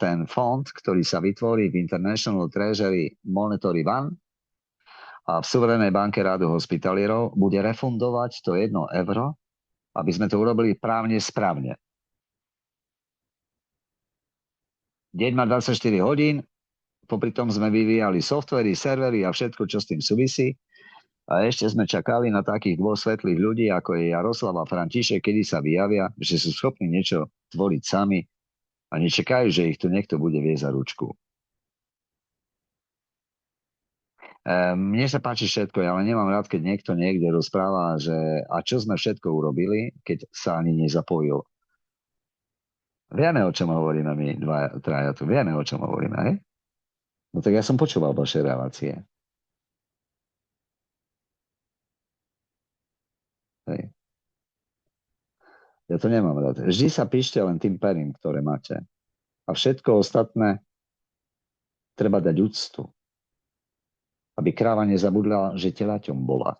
ten fond, ktorý sa vytvorí v International Treasury Monetary Fund a v Suverenej banke rádu hospitalierov, bude refundovať to 1 euro, aby sme to urobili právne správne. Deň má 24 hodín, popri tom sme vyvíjali softvery, servery a všetko, čo s tým súvisí. A ešte sme čakali na takých dvoch svetlých ľudí, ako je Jaroslav a František, kedy sa vyjavia, že sú schopní niečo tvoriť sami a nečakajú, že ich tu niekto bude viesť za ručku. Mne sa páči všetko, ale nemám rád, keď niekto niekde rozpráva, že a čo sme všetko urobili, keď sa ani nezapojil. Vieme, o čom hovoríme my, traja tu. Vieme, o čom hovoríme, hej? No tak ja som počúval vaše relácie. Hej. Ja to nemám rád. Vždy sa píšte len tým perím, ktoré máte. A všetko ostatné treba dať úctu. Aby kráva nezabudla, že telaťom bola.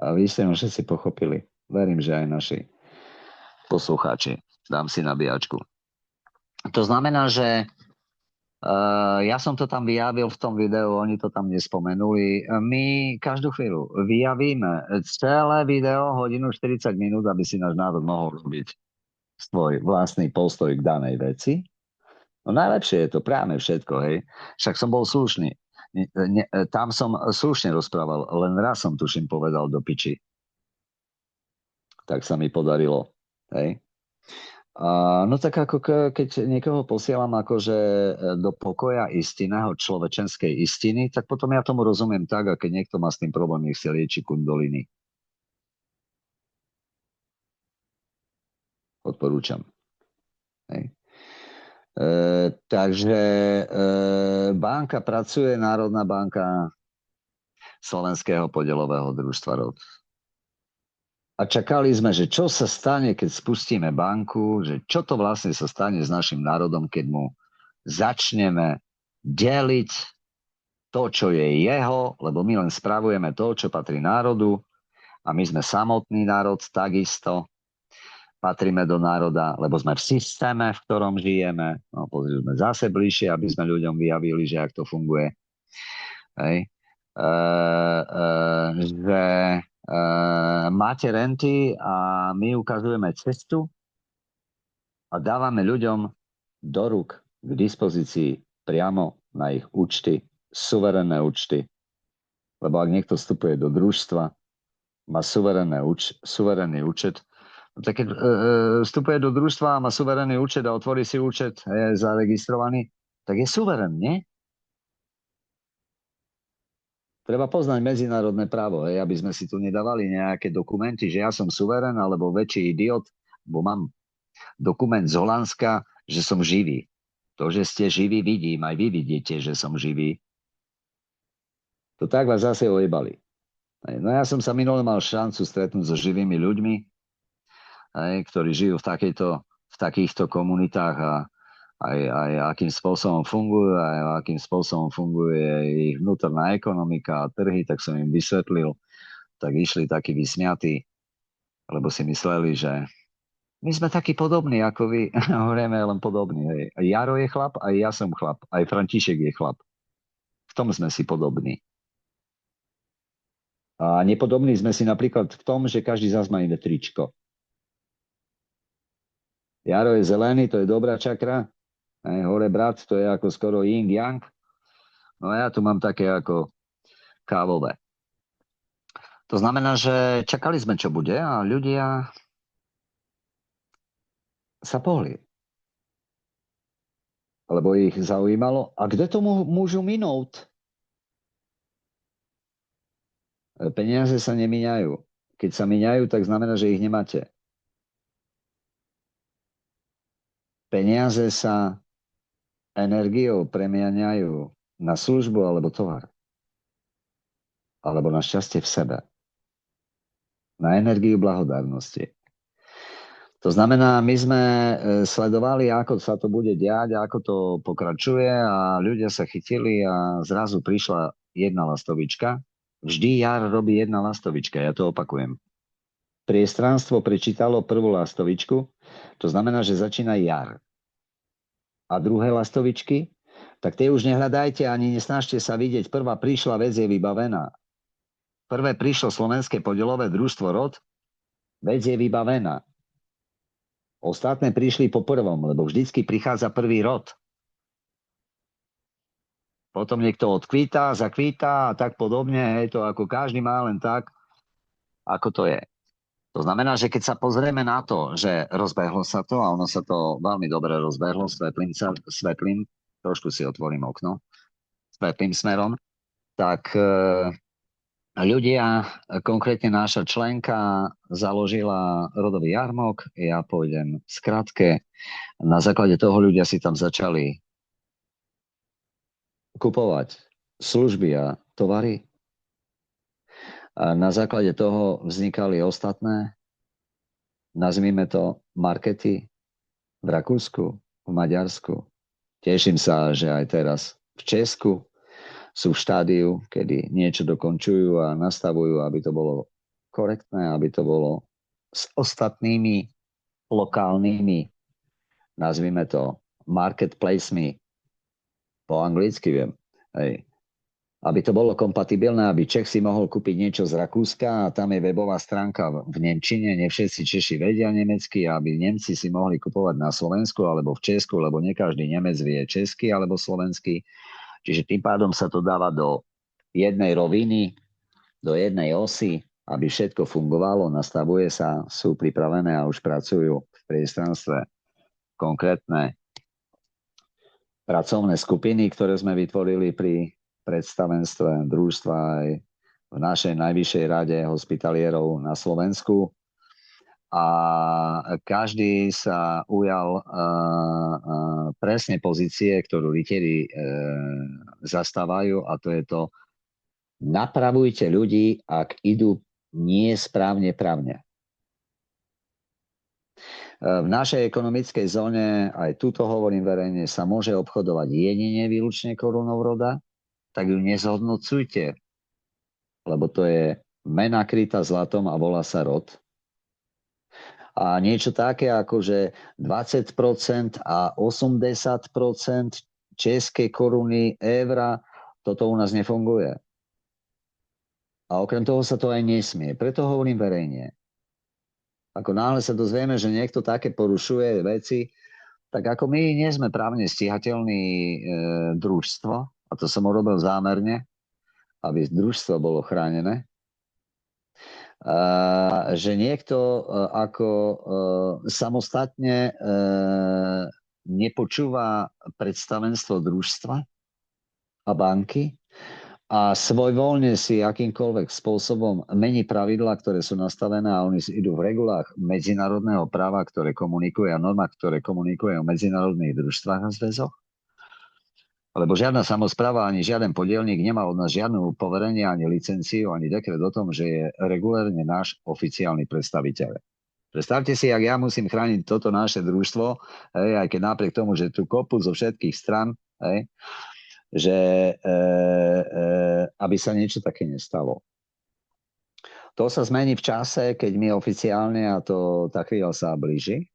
A vy ste ma všetci pochopili. Verím, že aj naši poslucháči. Dám si nabíjačku. To znamená, že ja som to tam vyjavil v tom videu, oni to tam nespomenuli. My každú chvíľu vyjavíme celé video, 1:40 minút, aby si náš národ mohol robiť svoj vlastný postoj k danej veci. No najlepšie je to práve všetko, hej. Však som bol slušný. Tam som slušne rozprával, len raz som tuším povedal do piči. Tak sa mi podarilo, hej. No tak ako keď niekoho posielam akože do pokoja istiného, človečenskej istiny, tak potom ja tomu rozumiem tak, a keď niekto má s tým problém, nech si lieči kundoliny. Odporúčam. Hej. Takže banka pracuje, Národná banka Slovenského podielového družstva ROD. A čakali sme, že čo sa stane, keď spustíme banku, že čo to vlastne sa stane s našim národom, keď mu začneme deliť to, čo je jeho, lebo my len spravujeme to, čo patrí národu a my sme samotný národ takisto. patríme do národa, lebo sme v systéme, v ktorom žijeme. No, pozrime zase bližšie, aby sme ľuďom vyjavili, že ak to funguje. Hej. Že máte renty a my ukazujeme cestu a dávame ľuďom do rúk k dispozícii priamo na ich účty, suverénne účty. Lebo ak niekto vstupuje do družstva, má suverénny účet, no tak keď vstupuje do družstva a má suverénny účet a otvorí si účet, je zaregistrovaný, tak je suverén, nie? Treba poznať medzinárodné právo, aby sme si tu nedávali nejaké dokumenty, že ja som suverén, alebo väčší idiot, bo mám dokument z Holandska, že som živý. To, že ste živí, vidím, aj vy vidíte, že som živý. To tak vás zase ojebali. No ja som sa minule mal šancu stretnúť so živými ľuďmi, ktorí žijú v takýchto komunitách a aj akým spôsobom fungujú, aj akým spôsobom funguje ich vnútorná ekonomika a trhy, tak som im vysvetlil, tak išli takí vysmiatí, lebo si mysleli, že my sme takí podobní ako vy, hovoríme len podobní. Jaro je chlap, aj ja som chlap, aj František je chlap. V tom sme si podobní. A nepodobní sme si napríklad v tom, že každý z nás má iné tričko. Jaro je zelený, to je dobrá čakra. Hore brat, to je ako skoro yin yang. No a ja tu mám také ako kávové. To znamená, že čakali sme, čo bude a ľudia sa pohli. Lebo ich zaujímalo, a kde to môžu minúť? Peniaze sa nemíňajú. Keď sa míňajú, tak znamená, že ich nemáte. Peniaze sa energiou premiaňajú na službu alebo tovar. Alebo na šťastie v sebe. Na energiu blahodárnosti. To znamená, my sme sledovali, ako sa to bude diať, ako to pokračuje a ľudia sa chytili a zrazu prišla jedna lastovička. Vždy jar robí jedna lastovička, ja to opakujem. Priestranstvo prečítalo prvú lastovičku, to znamená, že začína jar. A druhé lastovičky, tak tie už nehľadajte ani nesnažte sa vidieť. Prvá prišla, vec je vybavená. Prvé prišlo Slovenské podielové družstvo ROD, vec je vybavená. Ostatné prišli po prvom, lebo vždycky prichádza prvý rod. Potom niekto odkvítá, zakvítá a tak podobne. Hej, to ako každý má len tak, ako to je. To znamená, že keď sa pozrieme na to, že rozbehlo sa to, a ono sa to veľmi dobre rozbehlo, svetlým, trošku si otvorím okno, svetlým smerom, tak ľudia, konkrétne naša členka, založila rodový jarmok, ja pôjdem v skratke. Na základe toho ľudia si tam začali kupovať služby a tovary. A na základe toho vznikali ostatné, nazvime to markety v Rakúsku, v Maďarsku. Teším sa, že aj teraz v Česku sú v štádiu, kedy niečo dokončujú a nastavujú, aby to bolo korektné, aby to bolo s ostatnými lokálnymi, nazvime to marketplacemi, po anglicky viem, hej. Aby to bolo kompatibilné, aby Čech si mohol kúpiť niečo z Rakúska a tam je webová stránka v nemčine, ne všetci Češi vedia nemecky, aby Nemci si mohli kupovať na Slovensku alebo v Česku, lebo nie každý Nemec vie česky alebo slovenský. Čiže tým pádom sa to dáva do jednej roviny, do jednej osy, aby všetko fungovalo, nastavuje sa, sú pripravené a už pracujú v priestranstve konkrétne pracovné skupiny, ktoré sme vytvorili pri predstavenstve družstva aj v našej najvyššej rade hospitalierov na Slovensku. A každý sa ujal presne pozície, ktorú rytieri zastávajú, a to je to: napravujte ľudí, ak idú nie správne právne. V našej ekonomickej zóne, aj túto hovorím verejne, sa môže obchodovať jedine výlučne korunou roda, tak ju nezhodnocujte, lebo to je mena krytá zlatom a volá sa rod. A niečo také ako, že 20% a 80% českej koruny, eura, toto u nás nefunguje. A okrem toho sa to aj nesmie. Preto hovorím verejne. Ako náhle sa dozvieme, že niekto také porušuje veci, tak ako my nie sme právne stíhateľný družstvo, a to som urobil zámerne, aby družstvo bolo chránené, že niekto ako samostatne nepočúva predstavenstvo družstva a banky a svojvoľne si akýmkoľvek spôsobom mení pravidlá, ktoré sú nastavené a oni idú v regulách medzinárodného práva, ktoré komunikuje a normách, ktoré komunikuje o medzinárodných družstvách a zväzoch. Lebo žiadna samospráva ani žiaden podielník nemá od nás žiadnu poverenie, ani licenciu, ani dekret o tom, že je regulérne náš oficiálny predstaviteľ. Predstavte si, ak ja musím chrániť toto naše družstvo, aj keď napriek tomu, že tu kopu zo všetkých stran, že aby sa niečo také nestalo. To sa zmení v čase, keď my oficiálne, a to tá chvíľa sa blíži.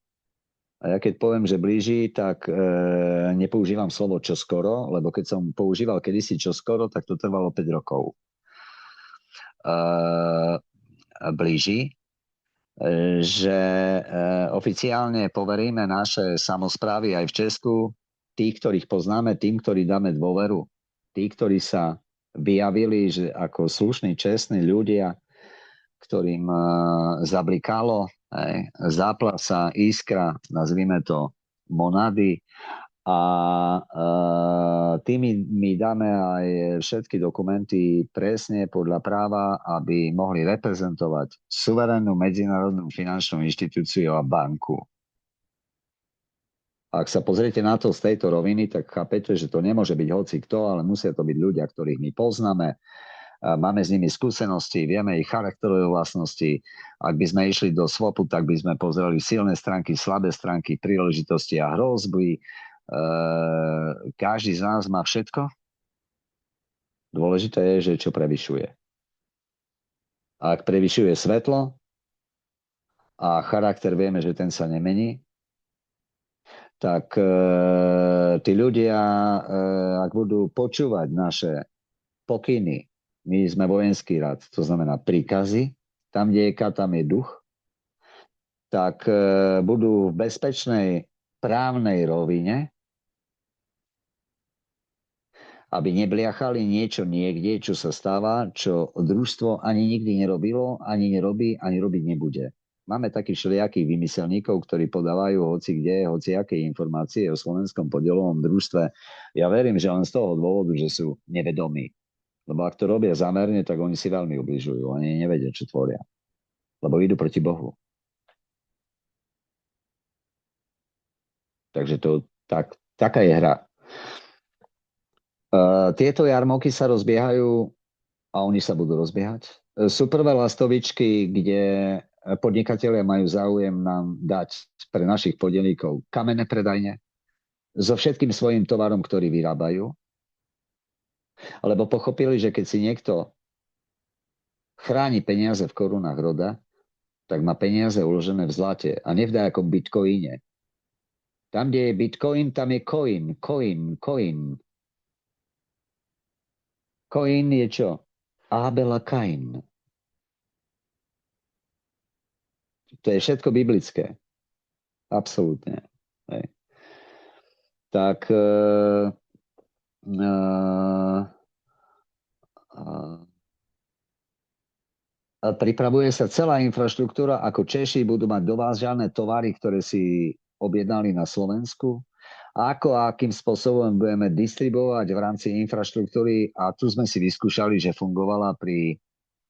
A ja keď poviem, že blíži, tak nepoužívam slovo čoskoro, lebo keď som používal kedysi čoskoro, tak to trvalo 5 rokov. Blíži, že oficiálne poveríme naše samosprávy aj v Česku, tých, ktorých poznáme, tým, ktorí dáme dôveru, tí, ktorí sa vyjavili že ako slušní, čestní ľudia, ktorým zablikalo záplasa, iskra, nazvime to monady, a tými mi dáme aj všetky dokumenty presne podľa práva, aby mohli reprezentovať suverénnu medzinárodnú finančnú inštitúciu a banku. Ak sa pozriete na to z tejto roviny, tak chápete, že to nemôže byť hocikto, ale musia to byť ľudia, ktorých my poznáme, máme s nimi skúsenosti, vieme ich charakterové vlastnosti. Ak by sme išli do swapu, tak by sme pozreli silné stránky, slabé stránky, príležitosti a hrozby. Každý z nás má všetko. Dôležité je, že čo prevyšuje. Ak prevyšuje svetlo a charakter vieme, že ten sa nemení, tak tí ľudia, ak budú počúvať naše pokyny, my sme vojenský rad, to znamená príkazy, tam, kde je K, tam je duch, tak budú v bezpečnej právnej rovine, aby nebliachali niečo niekde, čo sa stáva, čo družstvo ani nikdy nerobilo, ani nerobí, ani robiť nebude. Máme takých všelijakých vymyselníkov, ktorí podávajú hoci kde, hoci aké informácie o slovenskom podielovom družstve. Ja verím, že len z toho dôvodu, že sú nevedomí. Lebo ak to robia zámerne, tak oni si veľmi ubližujú. Oni nevedia, čo tvoria. Lebo idú proti Bohu. Takže to, taká je hra. Tieto jarmoky sa rozbiehajú a oni sa budú rozbiehať. Sú prvé lastovičky, kde podnikatelia majú záujem nám dať pre našich podielníkov kamenné predajne so všetkým svojím tovarom, ktorý vyrábajú. Lebo pochopili, že keď si niekto chráni peniaze v korunách roda, tak má peniaze uložené v zlate a nevdá ako v bitcoine. Tam, kde je bitcoin, tam je coin. Coin je čo? Abel a Kain. To je všetko biblické. Absolútne. Hej. Tak pripravuje sa celá infraštruktúra, ako Češi budú mať dovážané tovary, ktoré si objednali na Slovensku, a akým spôsobom budeme distribuovať v rámci infraštruktúry. A tu sme si vyskúšali, že fungovala pri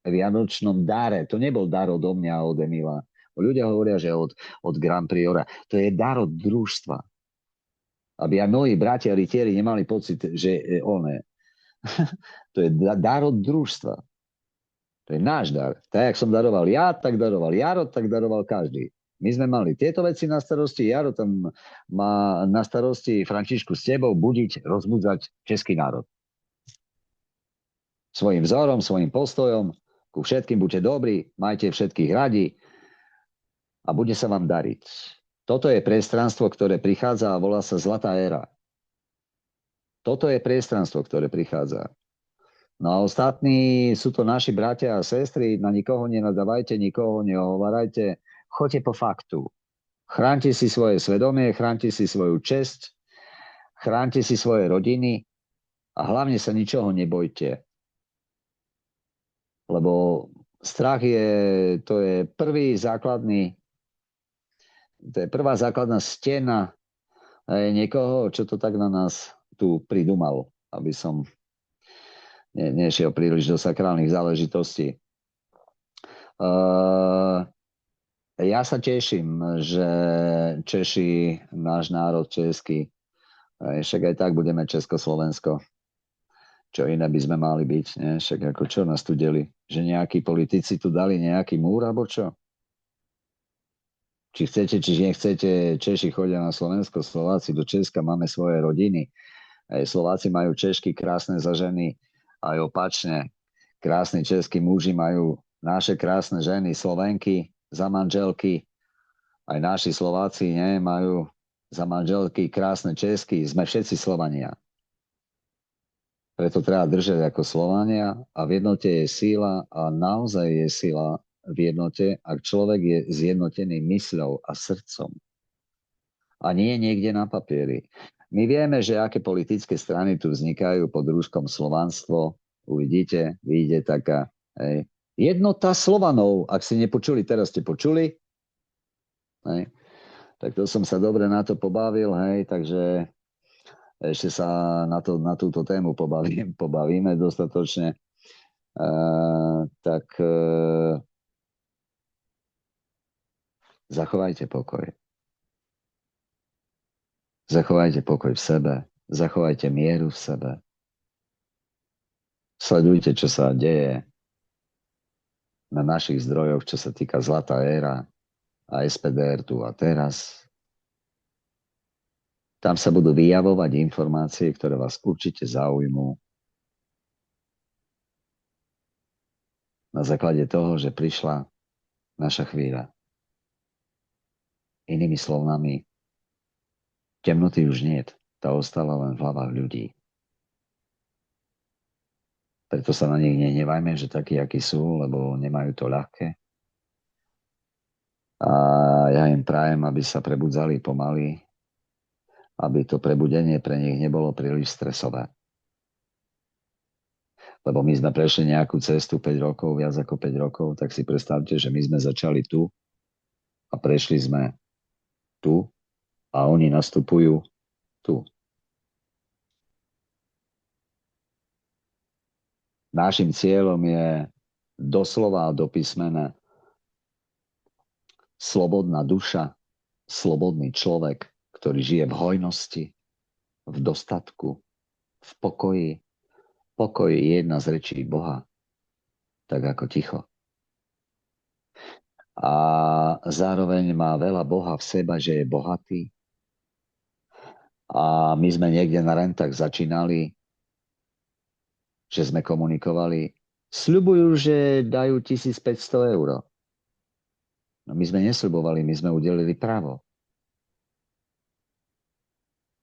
vianočnom dare. To nebol dar odo mňa a od Emila. Ľudia hovoria, že od Grand Priora. To je dar od družstva. Aby aj moji bratia rytieri nemali pocit, že to je dar od družstva. To je náš dar. Tak, jak som daroval ja, tak daroval Jaro, tak daroval každý. My sme mali tieto veci na starosti, Jaro tam má na starosti Františku s tebou budiť, rozbudzať český národ. Svojím vzorom, svojím postojom, ku všetkým buďte dobrí, majte všetkých radi, a bude sa vám dariť. Toto je priestranstvo, ktoré prichádza a volá sa Zlatá éra. Toto je priestranstvo, ktoré prichádza. No a ostatní sú to naši bratia a sestry, na nikoho nenadávajte, nikoho neohovárajte, choďte po faktu. Chránte si svoje svedomie, chránte si svoju česť, chránte si svoje rodiny a hlavne sa ničoho nebojte. Lebo strach to je prvá základná stena niekoho, čo to tak na nás tu pridumal, aby som nešiel príliš do sakrálnych záležitostí. Ja sa teším, že Češi, náš národ český, však aj tak budeme Československo. Čo iné by sme mali byť, nie? Však ako čo nás tu deli? Že nejakí politici tu dali nejaký múr, alebo čo? Či chcete, či nechcete, Češi chodia na Slovensko, Slováci do Česka, máme svoje rodiny. Slováci majú Češky krásne za ženy, aj opačne. Krásni českí muži majú naše krásne ženy, Slovenky za manželky. Aj naši Slováci majú za manželky krásne Česky. Sme všetci Slovania. Preto treba držať ako Slovania a v jednote je síla a naozaj je sila v jednote, ak človek je zjednotený mysľou a srdcom. A nie niekde na papieri. My vieme, že aké politické strany tu vznikajú pod rúškom slovanstvo. Uvidíte, vyjde taká jednota Slovanov. Ak ste nepočuli, teraz ste počuli. Tak to som sa dobre na to pobavil, takže ešte sa na túto tému pobavíme dostatočne. Zachovajte pokoj. Zachovajte pokoj v sebe. Zachovajte mieru v sebe. Sledujte, čo sa deje na našich zdrojoch, čo sa týka Zlatá éra a SPDR tu a teraz. Tam sa budú vyjavovať informácie, ktoré vás určite zaujmú. Na základe toho, že prišla naša chvíľa. Inými slovami, temnoty už niet. Tá ostala len v hlavách ľudí. Preto sa na nich nehnevajme, že takí, akí sú, lebo nemajú to ľahké. A ja im prajem, aby sa prebudzali pomaly, aby to prebudenie pre nich nebolo príliš stresové. Lebo my sme prešli nejakú cestu 5 rokov, viac ako 5 rokov, tak si predstavte, že my sme začali tu a prešli sme tu a oni nastupujú tu. Našim cieľom je doslova a do písmena slobodná duša, slobodný človek, ktorý žije v hojnosti, v dostatku, v pokoji. Pokoj je jedna z rečí Boha, tak ako ticho. A zároveň má veľa Boha v seba, že je bohatý. A my sme niekde na rentách začínali, že sme komunikovali. Sľubujú, že dajú 1500 eur. No my sme nesľubovali, my sme udelili právo.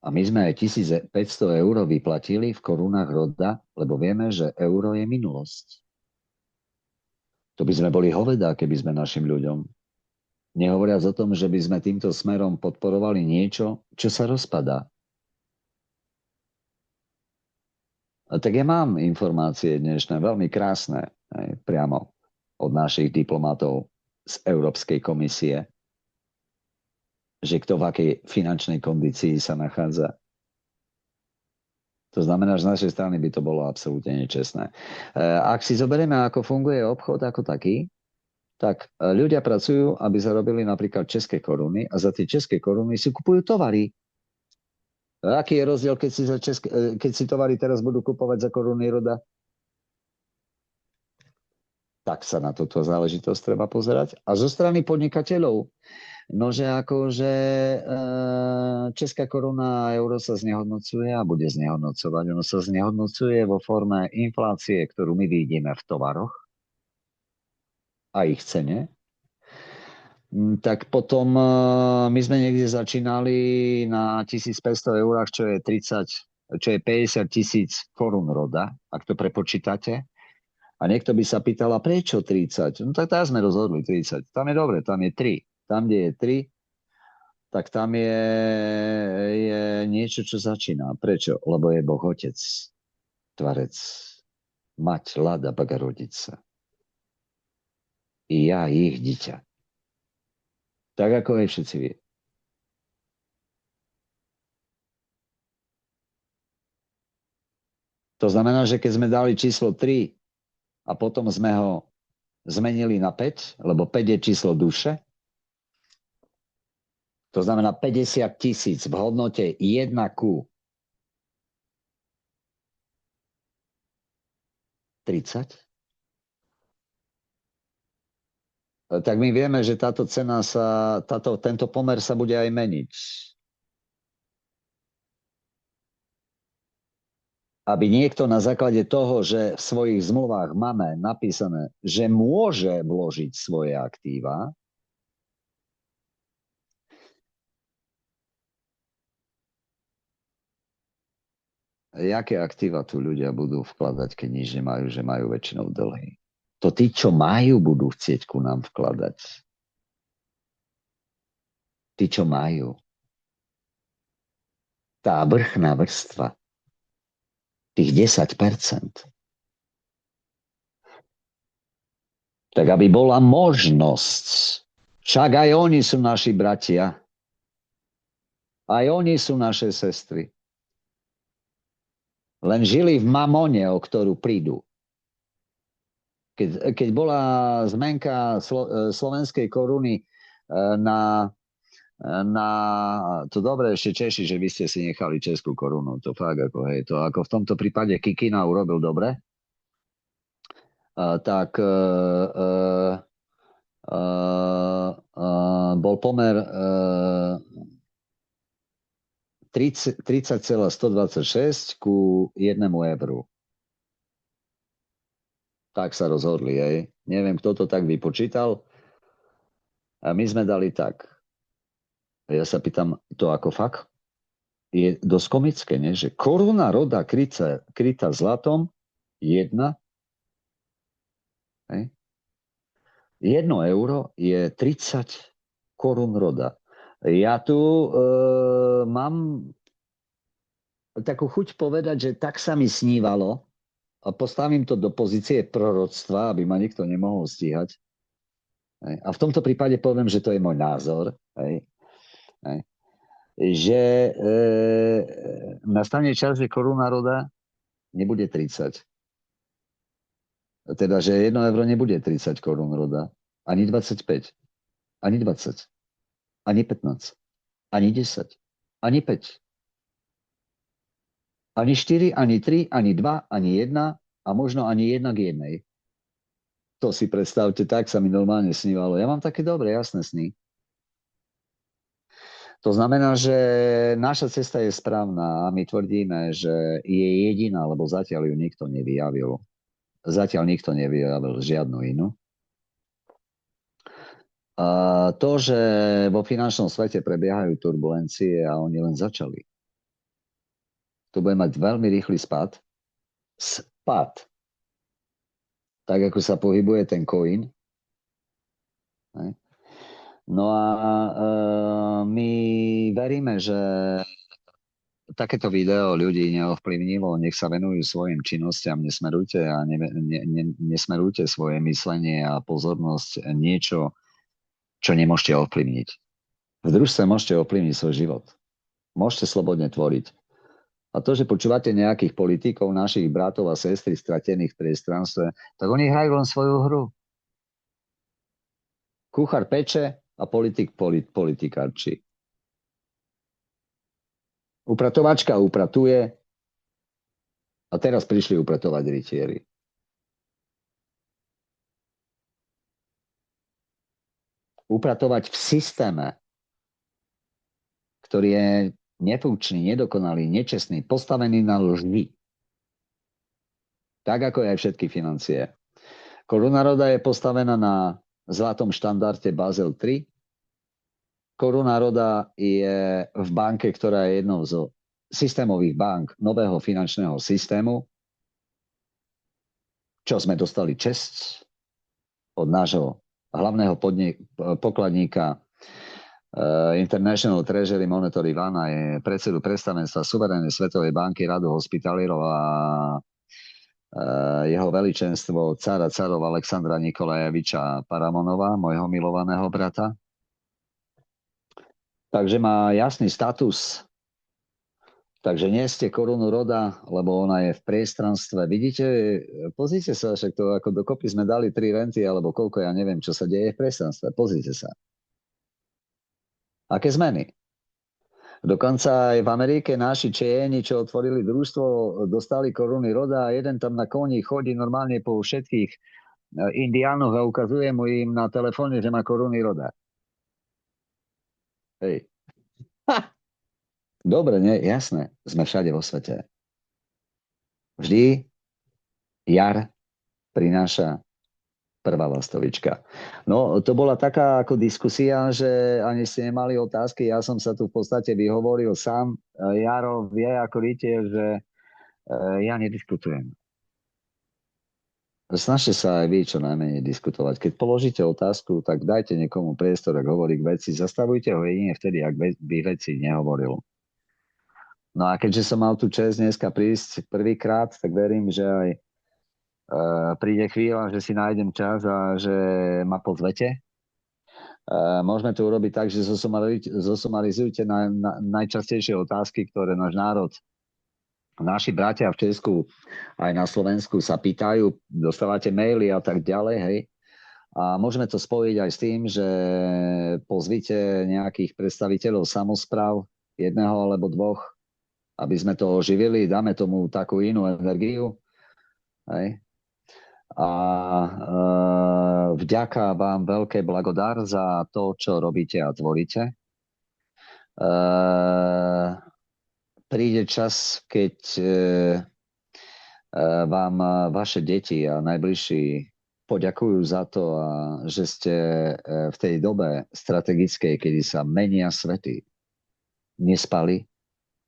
A my sme aj 1500 eur vyplatili v korunách roda, lebo vieme, že euro je minulosť. To by sme boli hovedá, keby sme našim ľuďom. Nehovoriac o tom, že by sme týmto smerom podporovali niečo, čo sa rozpadá. A tak ja mám informácie dnešné, veľmi krásne, priamo od našich diplomatov z Európskej komisie, že kto v akej finančnej kondícii sa nachádza. To znamená, že z našej strany by to bolo absolútne nečestné. Ak si zoberieme, ako funguje obchod ako taký, tak ľudia pracujú, aby zarobili napríklad české koruny a za tie české koruny si kupujú tovary. Aký je rozdiel, keď si tovary teraz budú kupovať za koruny roda? Tak sa na túto záležitosť treba pozerať. A zo strany podnikateľov, nože akože česká koruna a euro sa znehodnocuje a bude znehodnocovať. Ono sa znehodnocuje vo forme inflácie, ktorú my vidíme v tovaroch a ich cene. tak potom my sme niekde začínali na 1500 eurách, čo je 50 000 korún roda, ak to prepočítate. A niekto by sa pýtal, a prečo 30? No tak sme rozhodli 30. Tam je dobre, tam je 3. Tam, kde je 3, tak tam je niečo, čo začína. Prečo? Lebo je Boh Otec, Tvarec, Mať, Lada, Bohorodica. I ja, ich dieťa. Tak ako aj všetci vie. To znamená, že keď sme dali číslo 3 a potom sme ho zmenili na 5, lebo 5 je číslo duše, to znamená 50 000 v hodnote 1 ku 30, tak my vieme, že táto cena tento pomer sa bude aj meniť. Aby niekto na základe toho, že v svojich zmluvách máme napísané, že môže vložiť svoje aktíva, jaké aktíva tu ľudia budú vkladať, keď nič nemajú, že majú väčšinou dlhy? To tí, čo majú, budú chcieť ku nám vkladať. Tí, čo majú. Tá vrchná vrstva. Tých 10%. Tak aby bola možnosť. Však aj oni sú naši bratia. Aj oni sú naše sestry. Len žili v mamone, o ktorú prídu. Keď bola zmenka slovenskej koruny to dobre ešte Češi, že vy ste si nechali českú korunu. To fakt ako, hej, to ako v tomto prípade Kikina urobil dobre. Bol pomer 30,126 ku 1 euru. Tak sa rozhodli, hej. Neviem, kto to tak vypočítal. A my sme dali tak. Ja sa pýtam, to ako fakt? Je dosť komické, nie? Že koruna roda krytá zlatom 1. Hej. 1 euro je 30 korún roda. Ja tu mám takú chuť povedať, že tak sa mi snívalo, a postavím to do pozície proroctva, aby ma nikto nemohol stíhať. Hej. A v tomto prípade poviem, že to je môj názor. Hej. Hej. Že nastane čas, že koruna roda nebude 30. Teda, že 1 euro nebude 30 korún roda. Ani 25. Ani 20. Ani 15. Ani 10. Ani 5. Ani 4, ani 3, ani 2, ani 1 a možno ani 1 k 1. To si predstavte, tak sa mi normálne snívalo. Ja mám také dobré, jasné sny. To znamená, že naša cesta je správna a my tvrdíme, že je jediná, lebo zatiaľ ju nikto nevyjavil. Zatiaľ nikto nevyjavil žiadnu inú. A to, že vo finančnom svete prebiehajú turbulencie a oni len začali. To bude mať veľmi rýchly spad. Spad. Tak, ako sa pohybuje ten coin. No a my veríme, že takéto video ľudí neovplyvnilo. Nech sa venujú svojim činnostiam. Nesmerujte svoje myslenie a pozornosť niečo, čo nemôžete ovplyvniť. V družstve môžete ovplyvniť svoj život. Môžete slobodne tvoriť. A to, že počúvate nejakých politikov, našich bratov a sestry stratených v priestranstve, tak oni hrajú len svoju hru. Kuchár peče a politik politikárči. Upratovačka upratuje a teraz prišli upratovať rytieri. Upratovať v systéme, ktorý je nefunkčný, nedokonalý, nečestný, postavený na lži. Tak ako aj všetky financie. Koruna roda je postavená na zlatom štandarde Basel 3, Koruna Roda je v banke, ktorá je jednou zo systémových bank nového finančného systému, čo sme dostali česť od nášho hlavného pokladníka International Treasury Monetary Fund a je predsedu predstavenstva Suverénnej svetovej banky Radu hospitalierov a jeho veličenstvo cara carov Alexandra Nikolajeviča Paramonova, môjho milovaného brata. Takže má jasný status. Takže nie ste Korunu Roda, lebo ona je v priestranstve. Vidíte, pozrite sa, však to ako dokopy sme dali 3 renty, alebo koľko, ja neviem, čo sa deje v priestranstve. Pozrite sa. Aké zmeny? Dokonca aj v Amerike naši Čejeni, čo otvorili družstvo, dostali Koruny Roda a jeden tam na koni chodí normálne po všetkých indiánoch a ukazuje mu im na telefóne, že má Koruny Roda. Hej. Ha! Dobre, nie? Jasné. Sme všade vo svete. Vždy jar prináša prvá lastovička. No, to bola taká ako diskusia, že ani ste nemali otázky. Ja som sa tu v podstate vyhovoril sám. Jaro vie ako rytier, že ja nediskutujem. Snažte sa aj vy čo najmenej diskutovať. Keď položíte otázku, tak dajte niekomu priestor, ak hovorí k veci. Zastavujte ho jedine vtedy, ak by veci nehovoril. No a keďže som mal tu čest dneska prísť prvýkrát, tak verím, že aj príde chvíľa, že si nájdem čas a že ma pozvete. Môžeme to urobiť tak, že zosumarizujte najčastejšie otázky, ktoré náš národ, naši bratia v Česku aj na Slovensku sa pýtajú, dostávate maily a tak ďalej, hej. A môžeme to spojiť aj s tým, že pozvite nejakých predstaviteľov samospráv, jedného alebo dvoch, aby sme to oživili, dáme tomu takú inú energiu, hej. A vďaka vám veľké blagodár za to, čo robíte a tvoríte. Príde čas, keď vám vaše deti a najbližší poďakujú za to, že ste v tej dobe strategickej, kedy sa menia svety, nespali,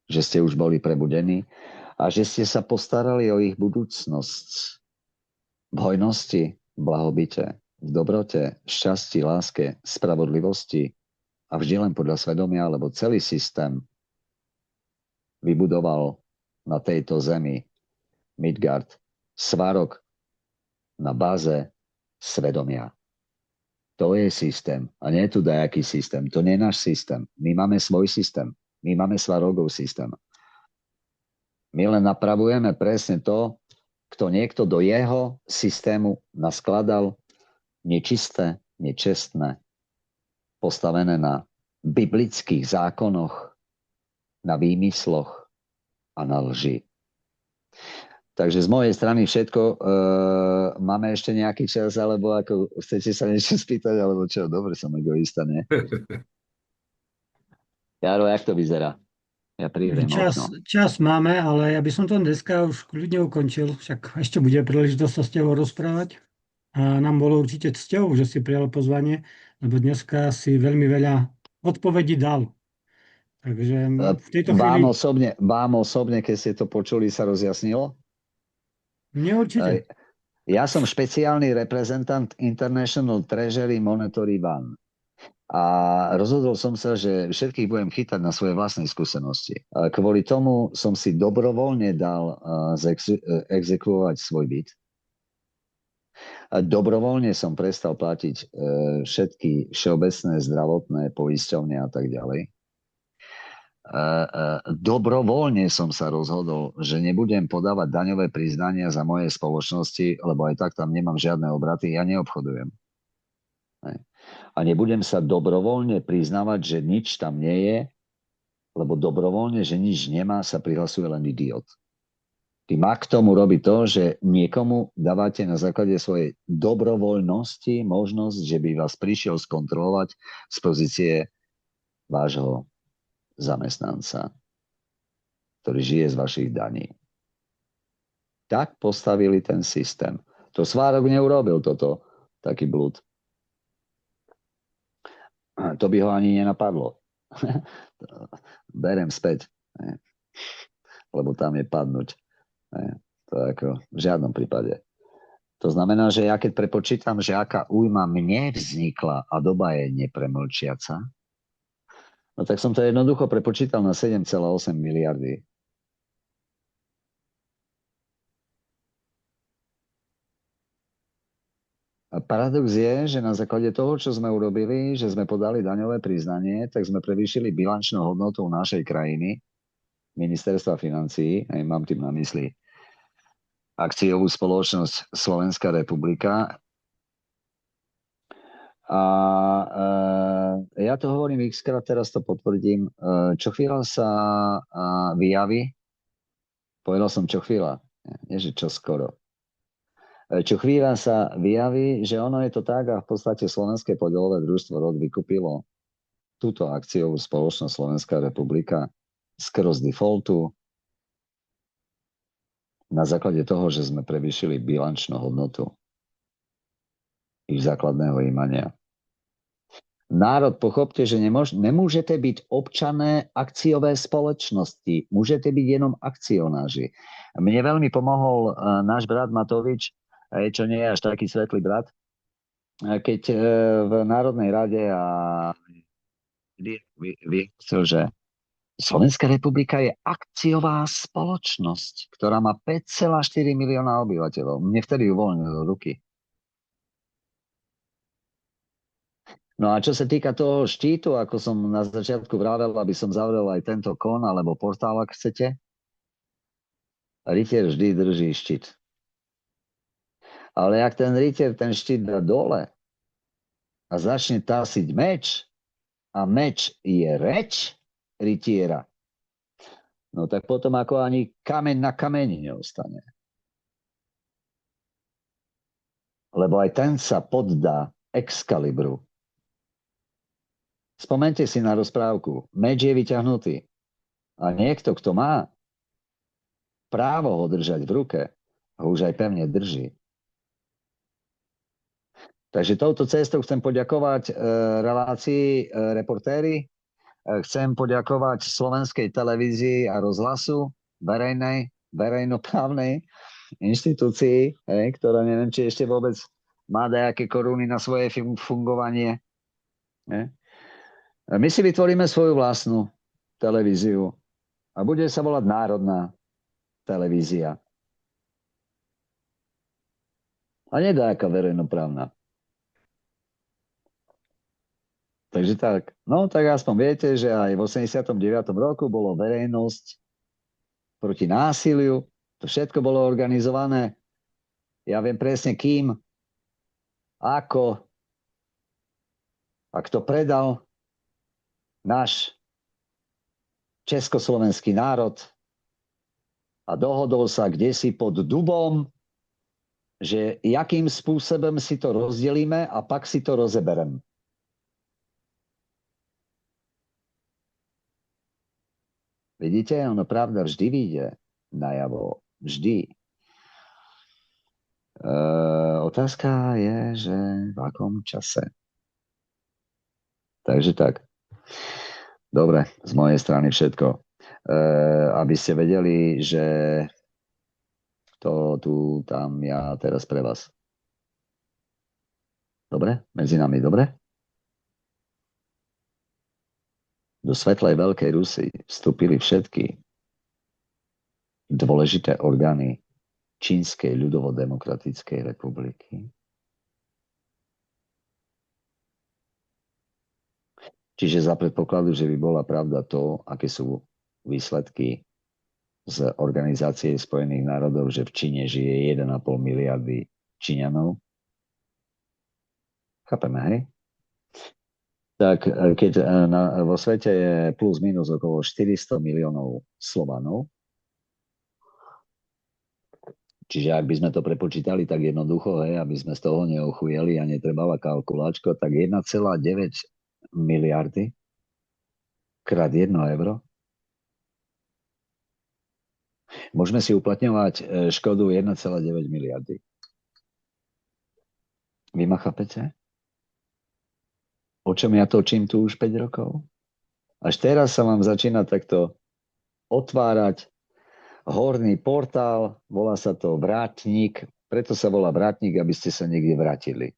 že ste už boli prebudení a že ste sa postarali o ich budúcnosť v hojnosti, v blahobite, v dobrote, šťastí, láske, spravodlivosti a vždy len podľa svedomia, lebo celý systém vybudoval na tejto zemi Midgard svarok na báze svedomia. To je systém. A nie je tu dajaký systém. To nie je náš systém. My máme svoj systém. My máme svarogov systém. My len napravujeme presne to, kto niekto do jeho systému naskladal nečisté, nečestné, postavené na biblických zákonoch, na výmysloch a na lži. Takže z mojej strany všetko. Máme ešte nejaký čas, alebo ako chcete sa niečo spýtať, alebo čo? Dobre, som egoista, nie? Jaro, jak to vyzerá? Ja prídem okno. Čas máme, ale ja by som to dneska už kľudne ukončil, však ešte bude príležitosť sa s tebou rozprávať. A nám bolo určite cťou, že si prijal pozvanie, lebo dneska si veľmi veľa odpovedí dal. Takže v tejto chvíli... Vám osobne, keď ste to počuli, sa rozjasnilo? Mne určite. Ja som špeciálny reprezentant International Treasury Monetary Fund. A rozhodol som sa, že všetkých budem chytať na svoje vlastné skúsenosti. A kvôli tomu som si dobrovoľne dal exekvovať svoj byt. A dobrovoľne som prestal platiť všetky všeobecné zdravotné poisťovne a tak ďalej. Dobrovoľne som sa rozhodol, že nebudem podávať daňové priznania za moje spoločnosti, lebo aj tak tam nemám žiadne obraty, ja neobchodujem. A nebudem sa dobrovoľne priznávať, že nič tam nie je, lebo dobrovoľne, že nič nemá, sa prihlasuje len idiot. Ty má k tomu robiť to, že niekomu dávate na základe svojej dobrovoľnosti možnosť, že by vás prišiel skontrolovať z pozície vášho zamestnanca, ktorý žije z vašich daní. Tak postavili ten systém. To Svárok neurobil toto, taký blúd. To by ho ani nenapadlo. Berem späť. Lebo tam je padnúť. To ako v žiadnom prípade. To znamená, že ja keď prepočítam, že aká újma mne vznikla a doba je nepremlčiaca, no tak som to jednoducho prepočítal na 7,8 miliardy. A paradox je, že na základe toho, čo sme urobili, že sme podali daňové priznanie, tak sme prevýšili bilančnú hodnotu našej krajiny, ministerstva financií, aj mám tým na mysli akciovú spoločnosť Slovenská republika. A ja to hovorím x-krát, teraz to potvrdím. Čo chvíľa sa vyjaví, povedal som čo chvíľa, nie že čo skoro. Čo chvíľa sa vyjaví, že ono je to tak a v podstate Slovenské podielové družstvo ROD vykúpilo túto akciovú spoločnosť Slovenská republika skoro z defaultu na základe toho, že sme prevýšili bilančnú hodnotu ich základného imania. Národ, pochopte, že nemôžete byť občané akciové spoločnosti. Môžete byť jenom akcionáři. Mne veľmi pomohol náš brat Matovič, čo nie je až taký svetlý brat, keď v Národnej rade vyhlásil, že Slovenská republika je akciová spoločnosť, ktorá má 5,4 milióna obyvateľov. Mne vtedy uvoľnil ruky. No a čo sa týka toho štítu, ako som na začiatku vravel, aby som zavrel aj tento kon alebo portál, ak chcete, rytier vždy drží štít. Ale ak ten rytier ten štít dá dole a začne tásiť meč, a meč je reč rytiera, no tak potom ako ani kameň na kameni neostane. Lebo aj ten sa poddá Excalibru. Spomente si na rozprávku. Meč je vyťahnutý. A niekto, kto má právo ho držať v ruke, ho už aj pevne drží. Takže touto cestou chcem poďakovať relácii reportéri, chcem poďakovať Slovenskej televízii a rozhlasu, verejnoprávnej inštitúcii, ktorá neviem, či ešte vôbec má nejaké koruny na svoje fungovanie. My si vytvoríme svoju vlastnú televíziu a bude sa volať Národná televízia. A nie nejaká verejnoprávna. Takže tak. No tak aspoň viete, že aj v 89. roku bolo verejnosť proti násiliu. To všetko bolo organizované. Ja viem presne kým, ako a kto predal náš československý národ a dohodol sa kdesi pod dubom, že jakým spôsobom si to rozdelíme a pak si to rozeberem. Vidíte, ono pravda vždy vyjde najavo. Vždy. Otázka je, že v akom čase. Takže tak. Dobre, z mojej strany všetko. Aby ste vedeli, že to tu, tam, ja teraz pre vás. Dobre? Medzi nami, dobre? Do svetlej Veľkej Rusy vstúpili všetky dôležité orgány Čínskej ľudovo-demokratickej republiky. Čiže za predpokladu, že by bola pravda to, aké sú výsledky z Organizácie spojených národov, že v Číne žije 1,5 miliardy Číňanov. Chápeme, hej? Tak keď vo svete je plus minus okolo 400 miliónov Slovanov, čiže ak by sme to prepočítali tak jednoducho, aby sme z toho neochujeli a netrebala kalkulačko, tak 1,9 miliardy krát 1 euro. Môžeme si uplatňovať škodu 1,9 miliardy. Vy ma chápete? o čom ja točím tu už 5 rokov. Až teraz sa vám začína takto otvárať horný portál, volá sa to vrátnik, preto sa volá vrátnik, aby ste sa niekde vrátili.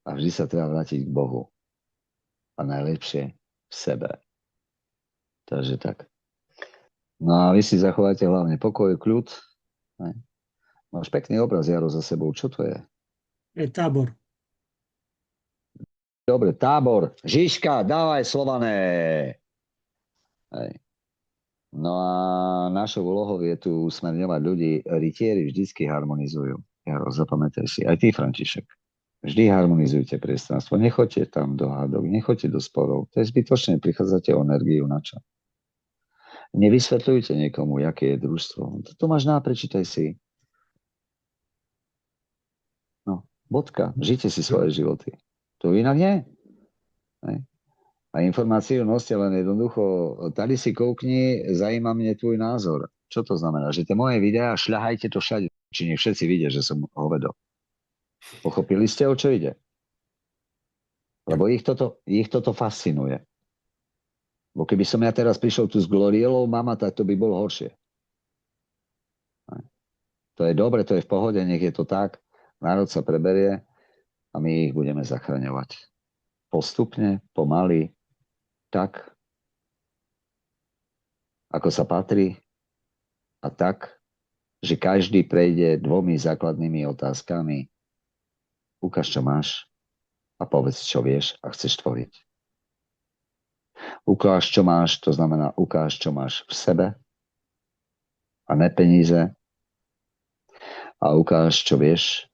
A vždy sa treba vrátiť k Bohu. A najlepšie v sebe. Takže tak. No a vy si zachovajte hlavne pokoj, kľud. Máš pekný obraz, Jaro, za sebou. Čo to je? Je tábor. Dobre, tábor. Žižka, dávaj Slované. Hej. No a našou úlohou je tu usmerňovať ľudí. Rytieri vždycky harmonizujú. Jaro, zapamätaj si. Aj ty, František. Vždy harmonizujte priestranstvo. Nechoďte tam do hádok, nechoďte do sporov. To je zbytočné, prichádzate o energiu na čo. Nevysvetľujte niekomu, aké je družstvo. To máš prečítaj si. No, bodka. Žite si svoje životy. To inak nie. A informáciu noste len jednoducho, tady si koukni, zajíma mne tvoj názor. Čo to znamená? Že tie moje videá, šľahajte to všade. Či nech všetci vidia, že som hovedo. Pochopili ste, o čo ide? Lebo ich toto fascinuje. Bo keby som ja teraz prišiel tu s glorielou, mama, tak to by bolo horšie. To je dobre, to je v pohode, nech je to tak. Národ sa preberie a my ich budeme zachraňovať. Postupne, pomaly, tak, ako sa patrí a tak, že každý prejde 2 základnými otázkami. Ukáž, čo máš a povedz, čo vieš a chceš tvoriť. Ukáž, čo máš, to znamená ukáž, čo máš v sebe a ne peníze. A ukáž, čo vieš,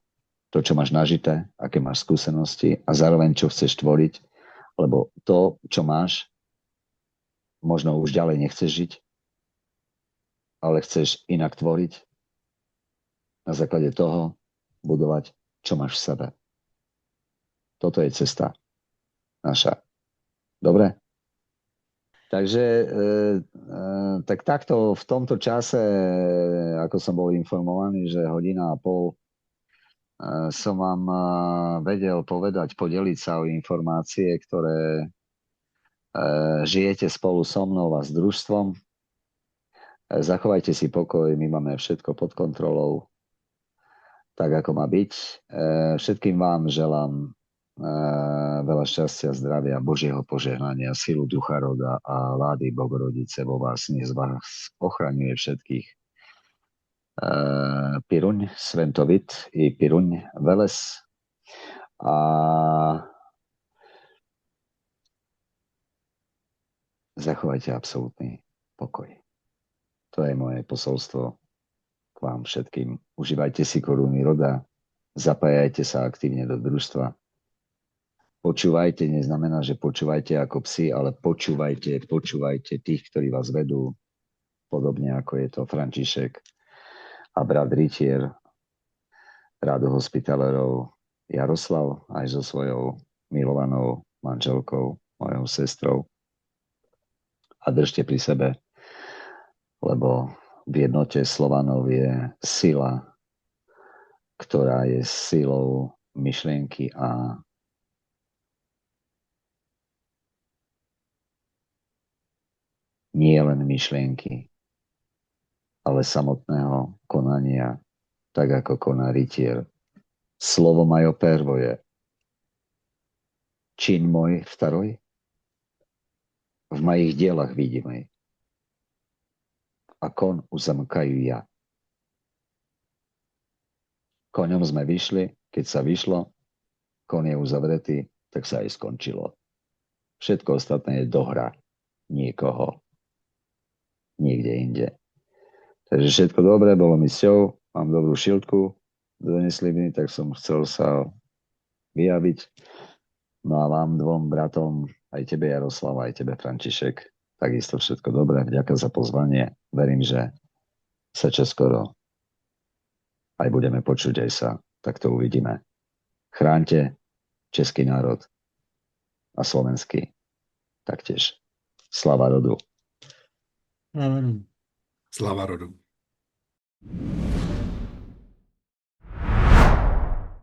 to, čo máš nažité, aké máš skúsenosti a zároveň, čo chceš tvoriť, lebo to, čo máš, možno už ďalej nechceš žiť, ale chceš inak tvoriť. Na základe toho budovať, čo máš v sebe. Toto je cesta naša. Dobre? Takže tak takto v tomto čase, ako som bol informovaný, že 1,5 hodiny, som vám vedel povedať, podeliť sa o informácie, ktoré žijete spolu so mnou a s družstvom. Zachovajte si pokoj, my máme všetko pod kontrolou, tak ako má byť. Všetkým vám želám veľa šťastia, zdravia, Božieho požehnania, silu Ducha Roda a lády Bogorodice vo vás, nech vás ochraňuje všetkých. Piruň Sventovit i Piruň Veles a zachovajte absolútny pokoj. To je moje posolstvo k vám všetkým. Užívajte si koruny roda, zapájajte sa aktívne do družstva. Počúvajte, neznamená, že počúvajte ako psi, ale počúvajte tých, ktorí vás vedú, podobne ako je to František a brat Rytier, rádu hospitalerov Jaroslav, aj so svojou milovanou manželkou, mojou sestrou. A držte pri sebe, lebo v jednote Slovanov je sila, ktorá je silou myšlienky a nie len myšlienky, ale samotného konania, tak ako koná Rytier. Slovo majo prvo je čin môj vtaroj, v mojich dielach vidimej. A kon uzamkajú ja. Koňom sme vyšli, keď sa vyšlo, kon je uzavretý, tak sa aj skončilo. Všetko ostatné je dohra niekoho, niekde inde. Takže všetko dobré, bolo mi cťou, mám dobrú šiltku, donesli mi, tak som chcel sa vyjaviť. No a vám 2 bratom, aj tebe Jaroslav, aj tebe František, takisto všetko dobré, vďaka za pozvanie. Verím, že sa čoskoro aj budeme počuť, aj sa takto uvidíme. Chráňte český národ a slovenský taktiež. Slava rodu. Slava rodu. Slava rodu.